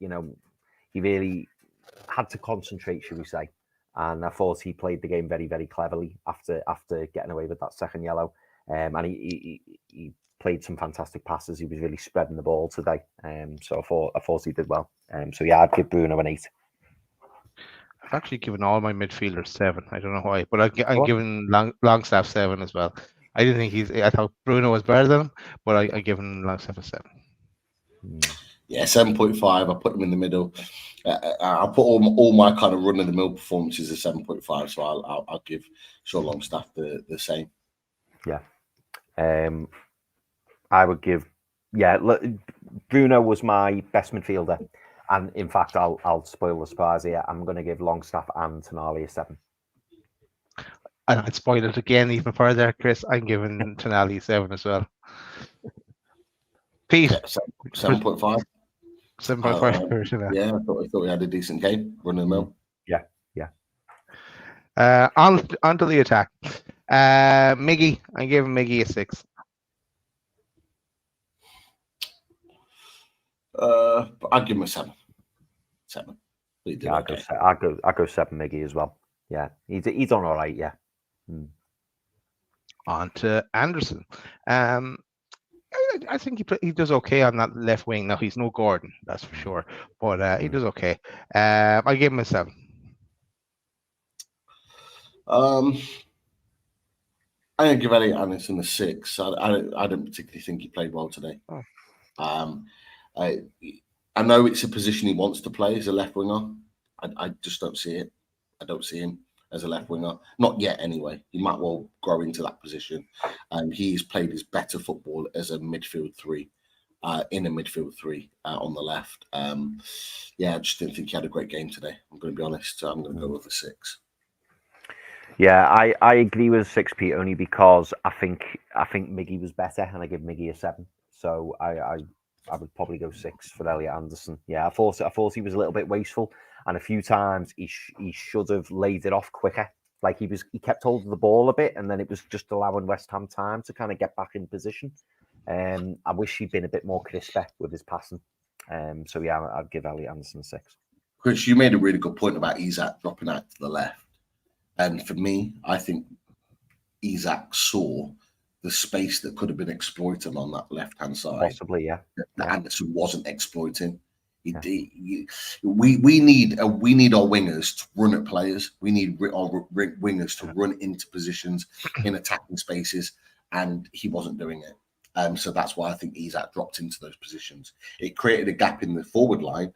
had to concentrate, should we say. And I thought he played the game very, very cleverly after getting away with that second yellow. And he played some fantastic passes. He was really spreading the ball today. So I thought he did well. So yeah, I'd give Bruno an 8. I've actually given all my midfielders 7. I don't know why, but I'm giving Longstaff 7 as well. I didn't think I thought Bruno was better than him, but I given Longstaff a 7. Yeah, 7.5. I put them in the middle. I'll put all my kind of run of the mill performances as 7.5. So I'll give Shaw Longstaff the same. Yeah, I would give. Yeah, look, Bruno was my best midfielder. And in fact, I'll spoil the surprise here. I'm going to give Longstaff and Tonali a 7. And I'd spoil it again even further, Chris. I'm giving Tonali 7 as well. Pete, 7.5. 7.5. Yeah, I thought he had a decent game, running the mill. Yeah. On to the attack. Miggy, I'm giving Miggy a 6. I'd give him a 7. 7. Yeah, I'll go 7 Miggy as well. Yeah, he's done all right. Yeah. On to Anderson. I think he does okay on that left wing. Now he's no Gordon, that's for sure, but he does okay. I give him a 7. I'm going to give Elliot Anderson a 6. I don't particularly think he played well today. Oh. I know it's a position he wants to play as a left winger. I just don't see it. I don't see him as a left winger. Not yet, anyway. He might well grow into that position. He's played his better football as a midfield 3, in a midfield 3 on the left. I just didn't think he had a great game today. I'm going to be honest. So I'm going to go with a 6. Yeah, I agree with 6, Pete, only because I think Miggy was better, and I give Miggy a 7. So I would probably go 6 for Elliot Anderson. Yeah, I thought he was a little bit wasteful, and a few times he should have laid it off quicker. Like he kept hold of the ball a bit, and then it was just allowing West Ham time to kind of get back in position. I wish he'd been a bit more crisper with his passing. So yeah, I'd give Elliot Anderson a 6. Chris, you made a really good point about Isak dropping out to the left. And for me, I think Isak saw the space that could have been exploited on that left-hand side. Possibly, yeah. That Anderson wasn't exploiting. We need our wingers to run at players. We need our wingers to run into positions in attacking spaces, and he wasn't doing it. So that's why I think Isak dropped into those positions. It created a gap in the forward line.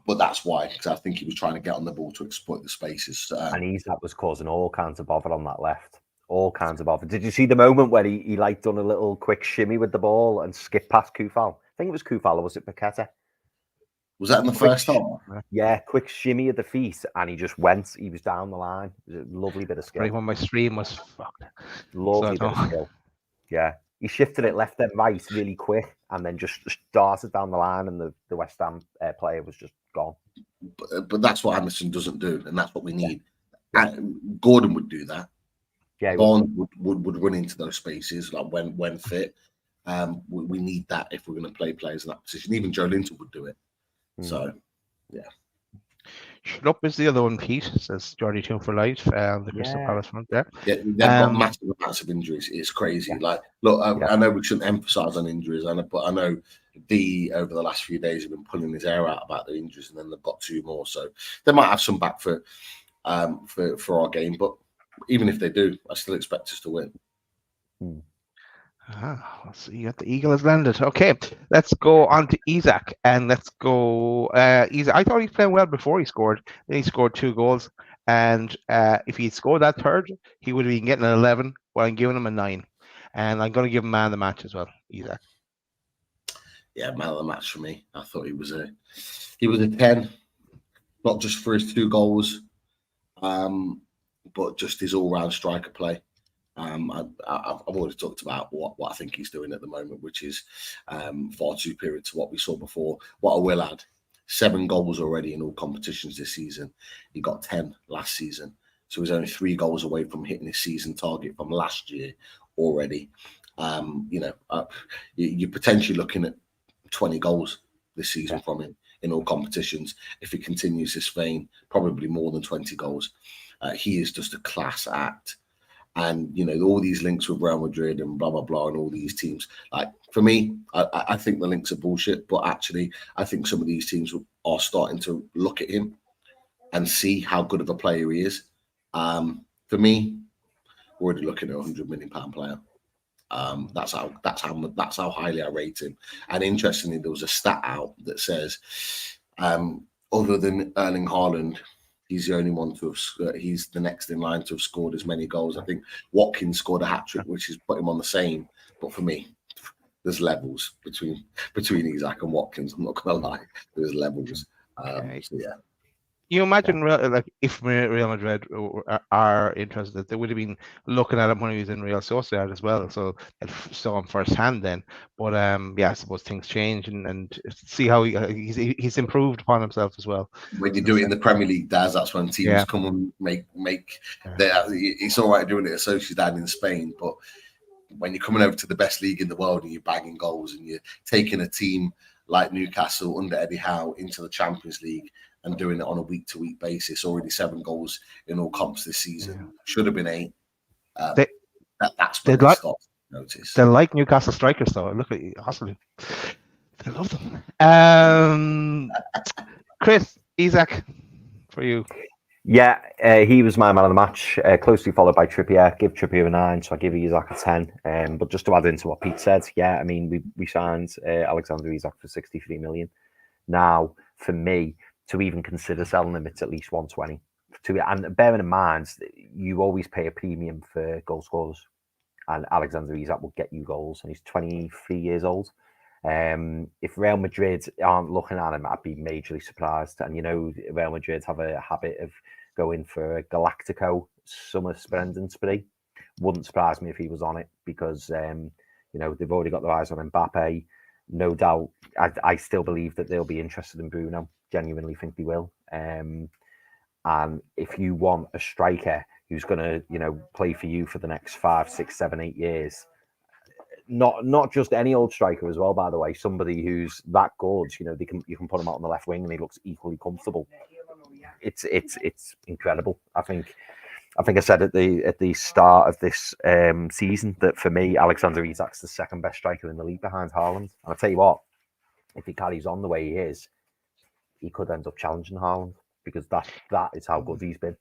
But that's why, because I think he was trying to get on the ball to exploit the spaces. And Isak was causing all kinds of bother on that left. All kinds of bother. Did you see the moment where he like done a little quick shimmy with the ball and skipped past Kufal? I think it was Kufal, or was it Paqueta? Was that in the first half? Yeah, quick shimmy at the feet, and he just went. He was down the line. It was a lovely bit of skill. Right when my stream was fucked. Lovely bit of skill. Yeah. He shifted it left and right really quick, and then just darted down the line, and the West Ham player was just gone. But that's what Anderson doesn't do, and that's what we need. Gordon would do that. Yeah, Bond would run into those spaces like when fit. We need that if we're going to play players in that position. Even Joe Linton would do it. So, yeah. Schlupp is the other one, Pete, says Jordy Toon for life. The Crystal Palace front there. Yeah, they've got massive amounts of injuries. It's crazy. Yeah. Like, look, I know we shouldn't emphasise on injuries, but I know over the last few days have been pulling his hair out about the injuries, and then they've got 2 more. So they might have some back for our game. But even if they do, I still expect us to win. Let's see. The Eagle has landed. Okay, let's go on to Isak, and let's go. Isak, I thought he was playing well before he scored. Then he scored 2 goals, and if he scored that third, he would have been getting an 11. Well, I'm giving him a 9, and I'm going to give him man of the match as well. Isak. Yeah, man of the match for me. I thought he was a 10, not just for his 2 goals, but just his all-round striker play. I've already talked about what I think he's doing at the moment, which is far too superior to what we saw before. What I will add, 7 goals already in all competitions this season. He got 10 last season, so he's only 3 goals away from hitting his season target from last year already. You're potentially looking at 20 goals this season from him in all competitions. If he continues this vein, probably more than 20 goals. He is just a class act. And, all these links with Real Madrid and blah, blah, blah, and all these teams. Like, for me, I think the links are bullshit. But actually, I think some of these teams are starting to look at him and see how good of a player he is. For me, we're already looking at a £100 million player. That's how highly I rate him. And interestingly, there was a stat out that says, other than Erling Haaland, he's the only one to have. He's the next in line to have scored as many goals. I think Watkins scored a hat trick, which has put him on the same. But for me, there's levels between Isak and Watkins. I'm not gonna lie, there's levels. So yeah. You imagine, if Real Madrid are interested, they would have been looking at him when he was in Real Sociedad as well. So I saw him firsthand then. But I suppose things change and see how he's improved upon himself as well. When you do it in the Premier League, that's when teams come and make. It's all right doing it at Sociedad in Spain, but when you're coming over to the best league in the world and you're bagging goals and you're taking a team like Newcastle under Eddie Howe into the Champions League and doing it on a week-to-week basis, already 7 goals in all comps this season. Should have been 8. That's when it stopped. notice. They like Newcastle strikers, though. Look at Arsenal. They love them. Chris, Isak, for you. Yeah, he was my man of the match, closely followed by Trippier. Give Trippier a 9, so I give Isak a 10. But just to add into what Pete said, yeah, I mean, we signed Alexander Isak for 63 million. Now, for me, to even consider selling him, it's at least 120. And bearing in mind, you always pay a premium for goal scorers, and Alexander Isak will get you goals, and he's 23 years old. If Real Madrid aren't looking at him, I'd be majorly surprised. And Real Madrid have a habit of going for a Galactico summer spending spree. Wouldn't surprise me if he was on it, because they've already got their eyes on Mbappe. No doubt, I still believe that they'll be interested in Bruno. Genuinely think they will. And if you want a striker who's going to play for you for the next 5, 6, 7, 8 years. Not just any old striker as well, by the way. Somebody who's that good, you can put him out on the left wing and he looks equally comfortable. It's incredible. I think I said at the start of this season that for me, Alexander Isak's the second best striker in the league behind Haaland. And I'll tell you what, if he carries on the way he is, he could end up challenging Haaland, because that is how good he's been.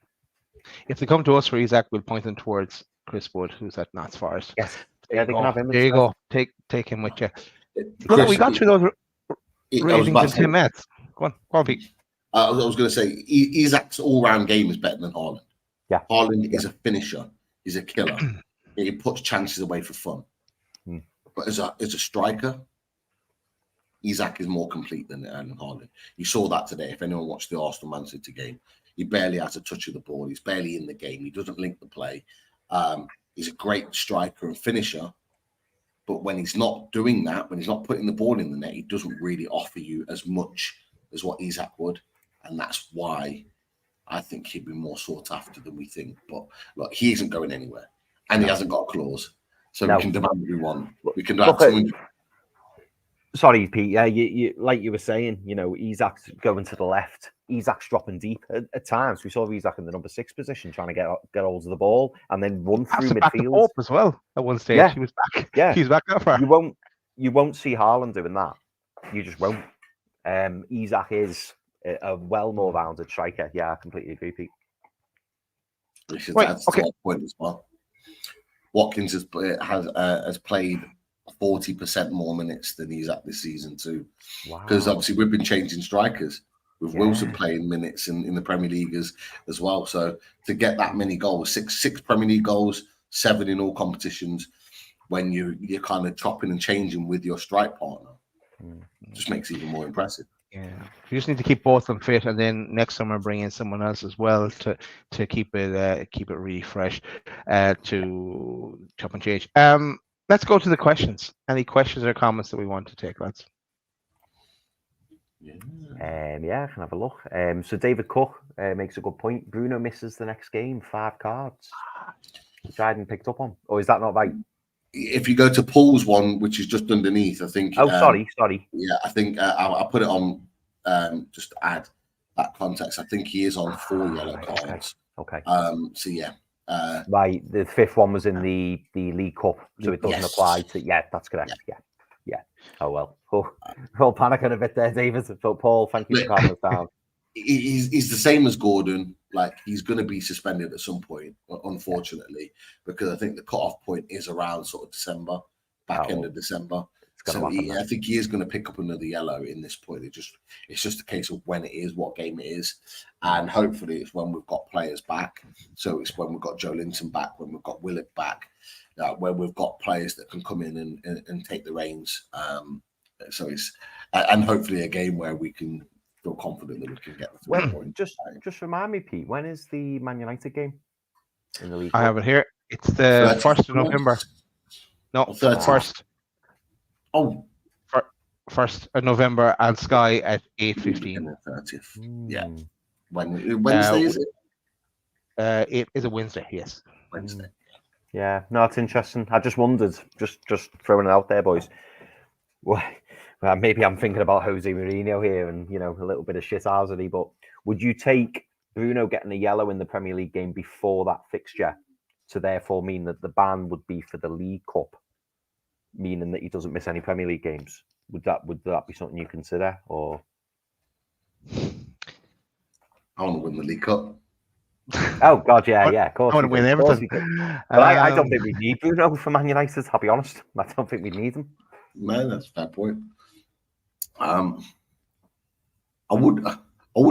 If they come to us for Isak, we'll point them towards Chris Wood, who's at Notts Forest. Yes. Yeah, they can have him. There you go. Take him with you. Look, we got through those ratings in 10 minutes. Go on, Pete. I was going to say, Isak's all-round game is better than Haaland. Yeah. Haaland is a finisher. He's a killer. He puts chances away for fun. But as a striker, Isak is more complete than Haaland. You saw that today. If anyone watched the Arsenal-Man City game, he barely has a touch of the ball. He's barely in the game. He doesn't link the play. He's a great striker and finisher. But when he's not doing that, when he's not putting the ball in the net, he doesn't really offer you as much as what Isak would. And that's why I think he'd be more sought after than we think. But look, he isn't going anywhere. And he hasn't got a clause. So we can demand what we want. We can have someone. Sorry, Pete. Yeah, you like you were saying, Isak's going to the left. Isak's dropping deep. At times, we saw Isak in the number 6 position trying to get hold of the ball and then run through midfield. Back to Pope as well. At one stage, yeah. He was back. Yeah, he's back that far. You won't see Haaland doing that. You just won't. Isak is a well more rounded striker. Yeah, I completely agree, Pete. That's the point as well. Watkins has played 40% more minutes than Isak this season too. Because obviously we've been changing strikers with Wilson playing minutes in the Premier League as well. So to get that many goals, six Premier League goals, 7 in all competitions, when you're kind of chopping and changing with your strike partner, just makes it even more impressive. Yeah, you just need to keep both of them fit, and then next summer bring in someone else as well to keep it really fresh, to chop and change. Let's go to the questions. Any questions or comments that we want to take, lads? I can have a look. So David Cook makes a good point. Bruno misses the next game, 5 cards, which I hadn't picked up on. Or is that not right? If you go to Paul's one, which is just underneath, I think. Oh, sorry. Yeah, I think I'll put it on just to add that context. I think he is on 4 yellow cards. Okay. So yeah. Right, the 5th one was in the League Cup, so it doesn't apply to. Yeah, that's correct. Yeah. Oh well. We'll panic a bit there, David. But Paul, thank you for calming us down. He's the same as Gordon. Like, he's going to be suspended at some point, unfortunately, because I think the cut-off point is around sort of December, end of December. So I think he is going to pick up another yellow in this point. It's just a case of when it is, what game it is, and hopefully it's when we've got players back. So it's when we've got Joe Linton back, when we've got Willock back, when we've got players that can come in and take the reins. So it's and hopefully a game where we can feel confident that we can get the 3 points. Just remind me, Pete, when is the Man United game in the league? I have it here. It's the 1st of November. No, 1st. Oh, 1st of November, and Sky at 8:15. 30th. Yeah. Wednesday is it? It is a Wednesday. Yes. Wednesday. Yeah. No, it's interesting. I just wondered, just throwing it out there, boys. Well, maybe I'm thinking about Jose Mourinho here, and a little bit of shithousery. But would you take Bruno getting a yellow in the Premier League game before that fixture to therefore mean that the ban would be for the League Cup meaning that he doesn't miss any Premier League games. Would that be something you consider, or? I want to win the League Cup. Oh God, yeah, of course. I want to win everything. But I don't think we need Bruno for Man United. I'll be honest. I don't think we need him. No, that's a fair point. I wouldn't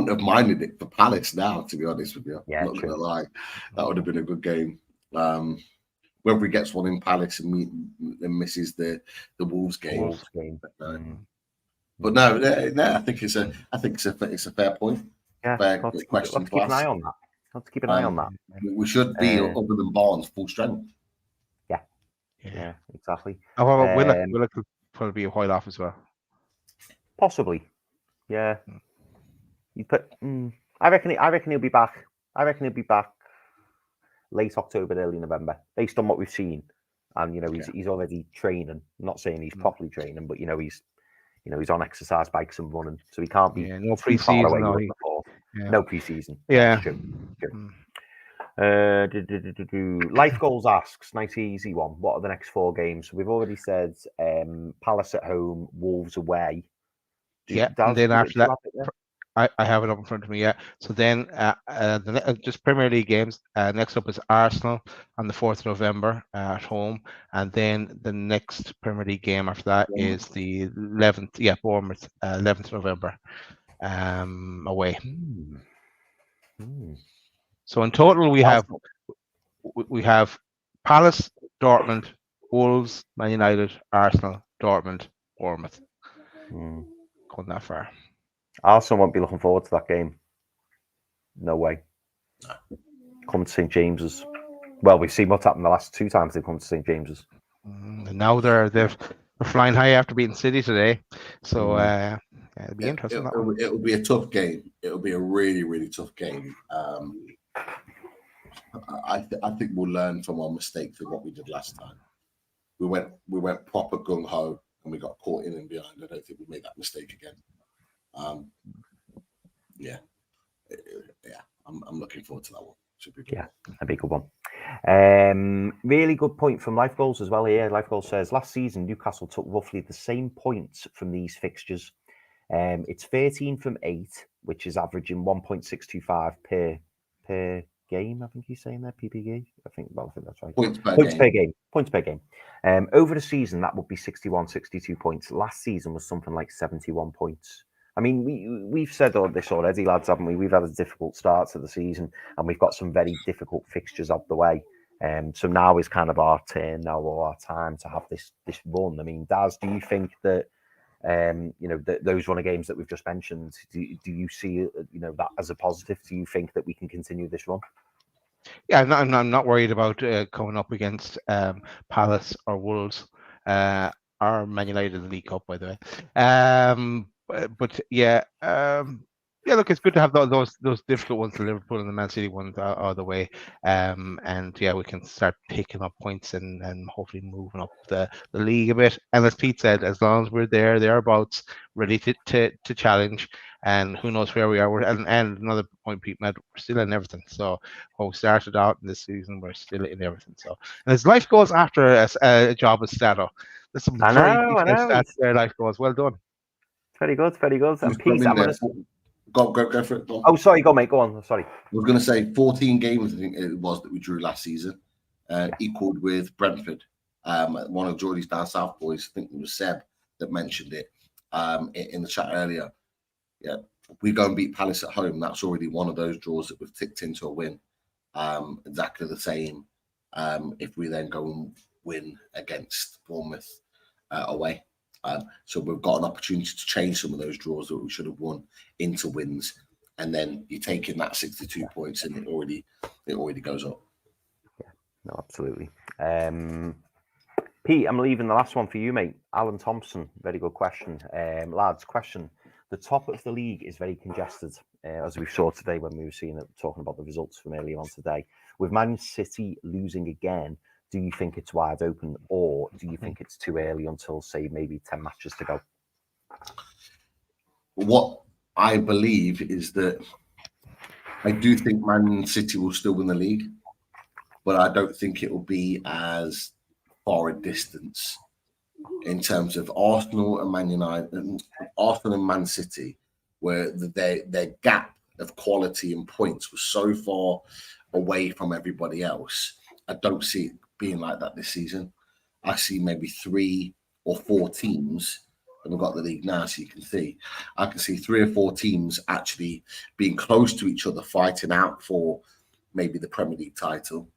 have minded it for Palace now, to be honest with you. Yeah, I'm not going to lie. That would have been a good game. Whether he gets one in Palace and misses the Wolves game. But no, I think it's a fair point. Yeah, fair question let's keep an eye on that. Let's keep an eye on that. We should be, other than Barnes, full strength. Yeah, exactly. Oh, Willock could probably be a while off as well. Possibly. Yeah. I reckon he'll be back. I reckon he'll be back late October, early November, based on what we've seen. And he's already training. I'm not saying he's properly training, but he's on exercise bikes and running, so he can't be no pre-season. No pre-season. Yeah. True. Life Goals asks, nice easy one. What are the next 4 games? So we've already said Palace at home, Wolves away. And then after that, I have it up in front of me. Yeah. So then just Premier League games. Next up is Arsenal on the 4th of November at home, and then the next Premier League game after that is the 11th. Yeah, Bournemouth, 11th of November, away. So in total, we have Palace, Dortmund, Wolves, Man United, Arsenal, Dortmund, Bournemouth. Going that far. Arsenal won't be looking forward to that game. No way. Come to St James's. Well, we've seen what's happened the last 2 times they've come to St James's. And now they're flying high after beating City today. So it'll be interesting. It'll be a tough game. It'll be a really, really tough game. I think we'll learn from our mistakes of what we did last time. We went proper gung ho and we got caught in and behind. I don't think we made that mistake again. I'm looking forward to that one. Should be good. Yeah, a big good one. Really good point from Life Goals as well here. Life Goals says last season Newcastle took roughly the same points from these fixtures. It's 13 from 8, which is averaging 1.625 per game. I think he's saying there, PPG. I think that's right. Points per game. Over the season, that would be 61, 62 points. Last season was something like 71 points. I mean, we've said all this already, lads, haven't we? We've had a difficult start to the season, and we've got some very difficult fixtures out the way. So now is kind of our turn now, or our time to have this run. I mean, Daz, do you think that those run of games that we've just mentioned, do you see that as a positive? Do you think that we can continue this run? Yeah, I'm not worried about coming up against Palace or Wolves or Man United in the League Cup, by the way. But look, it's good to have those difficult ones, the Liverpool and the Man City ones, out of the way. And we can start picking up points and hopefully moving up the league a bit. And as Pete said, as long as we're thereabouts, ready to challenge, and who knows where we are. And another point Pete made, we're still in everything. So when we started out in this season, we're still in everything. So, and as life goes after a job as Stato, there's some very detailed stats there. Life goes, well done. Very good. And Pete, Go for it. Go. Oh, sorry, go mate. Go on. Sorry. I was going to say 14 games. I think it was that we drew last season, equaled with Brentford. One of Geordie's down south boys, I think it was Seb, that mentioned it in the chat earlier. Yeah, we go and beat Palace at home. That's already one of those draws that we've ticked into a win. Exactly the same if we then go and win against Bournemouth away. So we've got an opportunity to change some of those draws that we should have won into wins, and then you take in that 62 points, and it already goes up. Yeah, no, absolutely. Pete, I'm leaving the last one for you, mate. Alan Thompson, very good question. Lads, question. The top of the league is very congested, as we saw today when we were talking about the results from earlier on today. With Man City losing again, do you think it's wide open, or do you think it's too early until, say, maybe 10 matches to go? What I believe is that I do think Man City will still win the league, but I don't think it will be as far a distance in terms of Arsenal and Man United, Arsenal and Man City, where their gap of quality and points was so far away from everybody else. I don't see it being like that this season. I see maybe 3 or 4 teams, and we've got the league now, so you can see. I can see 3 or 4 teams actually being close to each other, fighting out for maybe the Premier League title.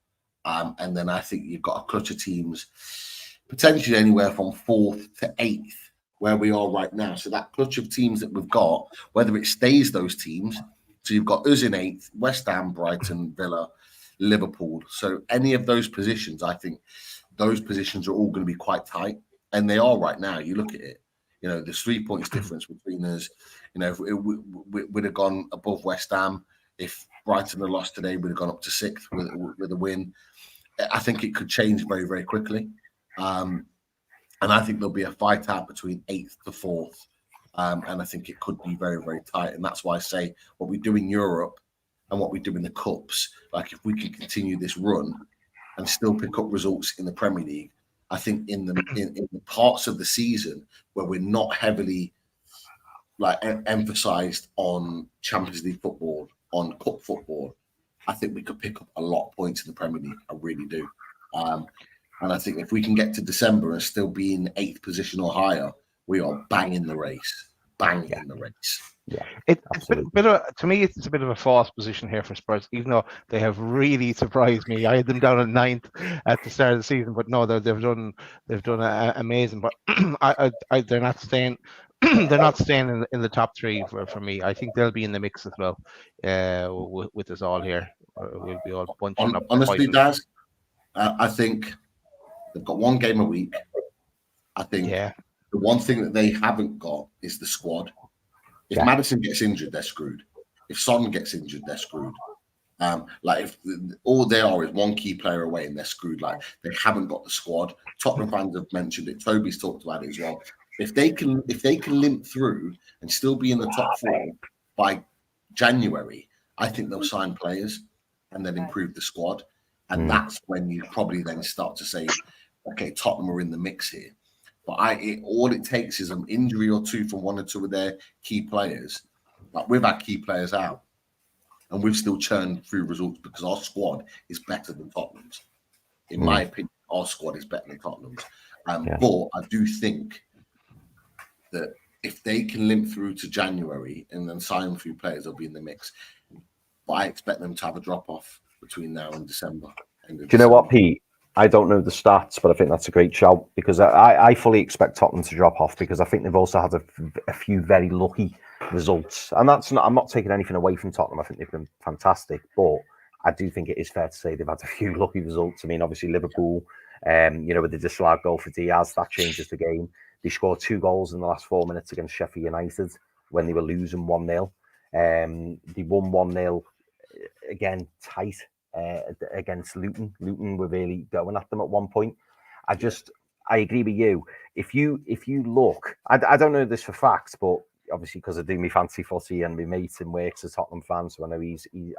And then I think you've got a clutch of teams, potentially anywhere from 4th to 8th, where we are right now. So that clutch of teams that we've got, whether it stays those teams, so you've got us in 8th, West Ham, Brighton, Villa, Liverpool. So any of those positions, I think those positions are all going to be quite tight. And they are right now. You look at it, you know, there's 3 points difference between us. You know, if we'd have gone above West Ham. If Brighton had lost today, we'd have gone up to 6th with a win. I think it could change very, very quickly. And I think there'll be a fight out between 8th to 4th. And I think it could be very, very tight. And that's why I say what we do in Europe and what we do in the Cups, like if we can continue this run and still pick up results in the Premier League, I think in the parts of the season where we're not heavily like emphasized on Champions League football, on cup football, I think we could pick up a lot of points in the Premier League. I really do. And I think if we can get to December and still be in 8th position or higher, we are banging the race. In the race. Yeah, it's a bit of to me. It's a bit of a false position here for Spurs, even though they have really surprised me. I had them down at 9th at the start of the season, but no, they've done amazing. But they're not staying. They're not staying in the top 3 for me. I think they'll be in the mix as well with us all here. We'll be all bunching up. Honestly, Daz, I think they've got 1 game a week. I think the one thing that they haven't got is the squad. If Maddison gets injured, they're screwed. If Son gets injured, they're screwed. Like if all they are is 1 key player away and they're screwed. Like they haven't got the squad. Tottenham fans have mentioned it. Toby's talked about it as well. If they can limp through and still be in the top 4 by January, I think they'll sign players and then improve the squad. And that's when you probably then start to say, okay, Tottenham are in the mix here. But all it takes is an injury or 2 from 1 or 2 of their key players. Like we've had key players out, and we've still churned through results because our squad is better than Tottenham's. In my opinion, our squad is better than Tottenham's. But I do think that if they can limp through to January and then sign a few players, they'll be in the mix. But I expect them to have a drop off between now and December. Do you know what, Pete? I don't know the stats, but I think that's a great shout because I fully expect Tottenham to drop off because I think they've also had a few very lucky results. And I'm not taking anything away from Tottenham. I think they've been fantastic, but I do think it is fair to say they've had a few lucky results. I mean, obviously Liverpool, with the disallowed goal for Diaz, that changes the game. They scored 2 goals in the last 4 minutes against Sheffield United when they were losing 1-0. They won 1-0 again tight. Against Luton. Luton were really going at them at one point. I agree with you. If you look, I don't know this for facts, but obviously because I do my fancy footy and my mate and works a Tottenham fan, so I know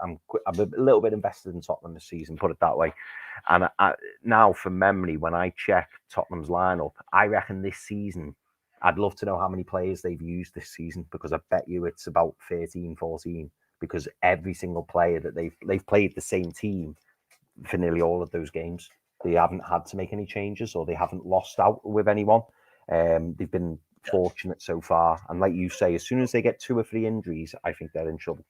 I'm a little bit invested in Tottenham this season, put it that way. And now from memory, when I check Tottenham's lineup, I reckon this season, I'd love to know how many players they've used this season because I bet you it's about 13, 14. Because every single player that they've played the same team for nearly all of those games. They haven't had to make any changes or they haven't lost out with anyone. They've been fortunate so far. And like you say, as soon as they get 2 or 3 injuries, I think they're in trouble.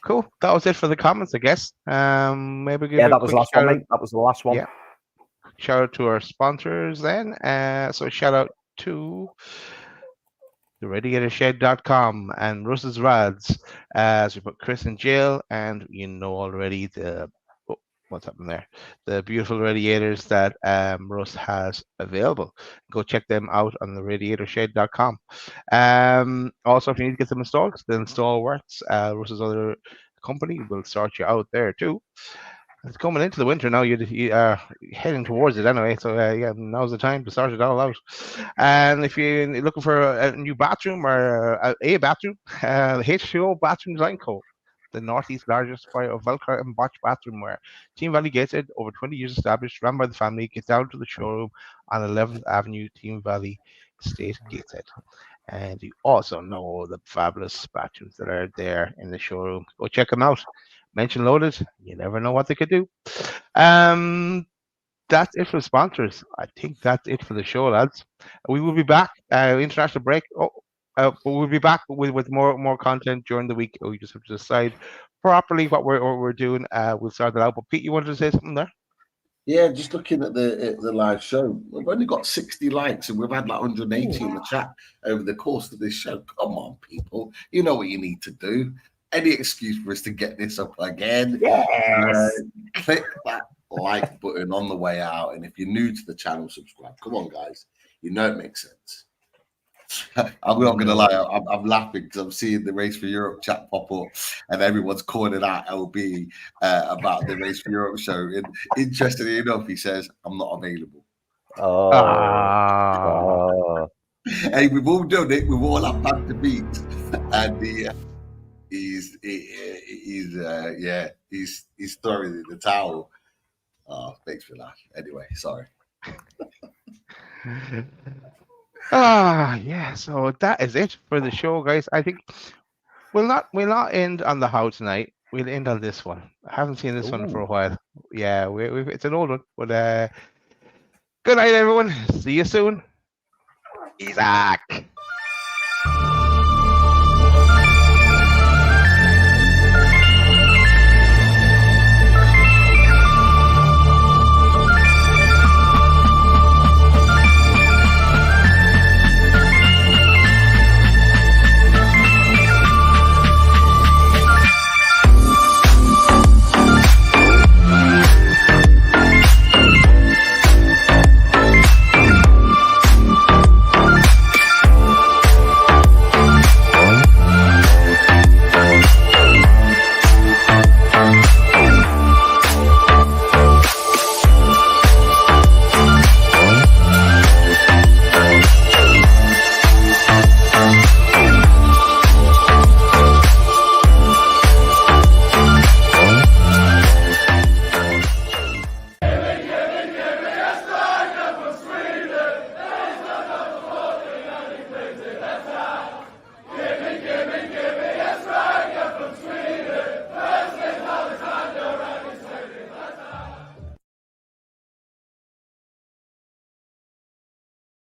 Cool. That was it for the comments, I guess. Maybe that was the last one, mate. That was the last one. Yeah. Shout out to our sponsors then. So shout out to theradiatorshed.com and Russ's Rads as we put Chris in jail, and you know already what's happening there, the beautiful radiators that Russ has available. Go check them out on theradiatorshed.com. Also, if you need to get them installed, the install works. Russ's other company will sort you out there too. It's coming into the winter now. You are heading towards it anyway. So now's the time to start it all out. And if you're looking for a new bathroom or a bathroom, H2O Bathroom Design Co. the Northeast's largest supplier of Velcro and Bosch bathroom wear. Team Valley Gateshead, over 20 years established, run by the family. Get down to the showroom on 11th Avenue, Team Valley Estate, Gateshead. And you also know the fabulous bathrooms that are there in the showroom. Go check them out. Mention loaded. You never know what they could do. That's it for sponsors. I think that's it for the show, lads. We will be back. International break. But we'll be back with more content during the week. We just have to decide properly what we're doing. We'll start that out. But Pete, you wanted to say something there? Yeah, just looking at the live show, we've only got 60 likes and we've had like 180 in the chat over the course of this show. Come on, people. You know what you need to do. Any excuse for us to get this up again. Yes. Click that like button on the way out. And if you're new to the channel, subscribe. Come on, guys. You know it makes sense. I'm not going to lie. I'm laughing because I'm seeing the Race for Europe chat pop up and everyone's calling out LB about the Race for Europe show. And interestingly enough, he says, I'm not available. Hey, we've all done it. We've all had bad to beat. And he's throwing in the towel. Oh, makes me laugh. Anyway, sorry. Yeah, so that is it for the show, guys. I think we'll not end on the how tonight. We'll end on this one. I haven't seen this one for a while. Yeah, it's an old one, but good night, everyone. See you soon. Isaac.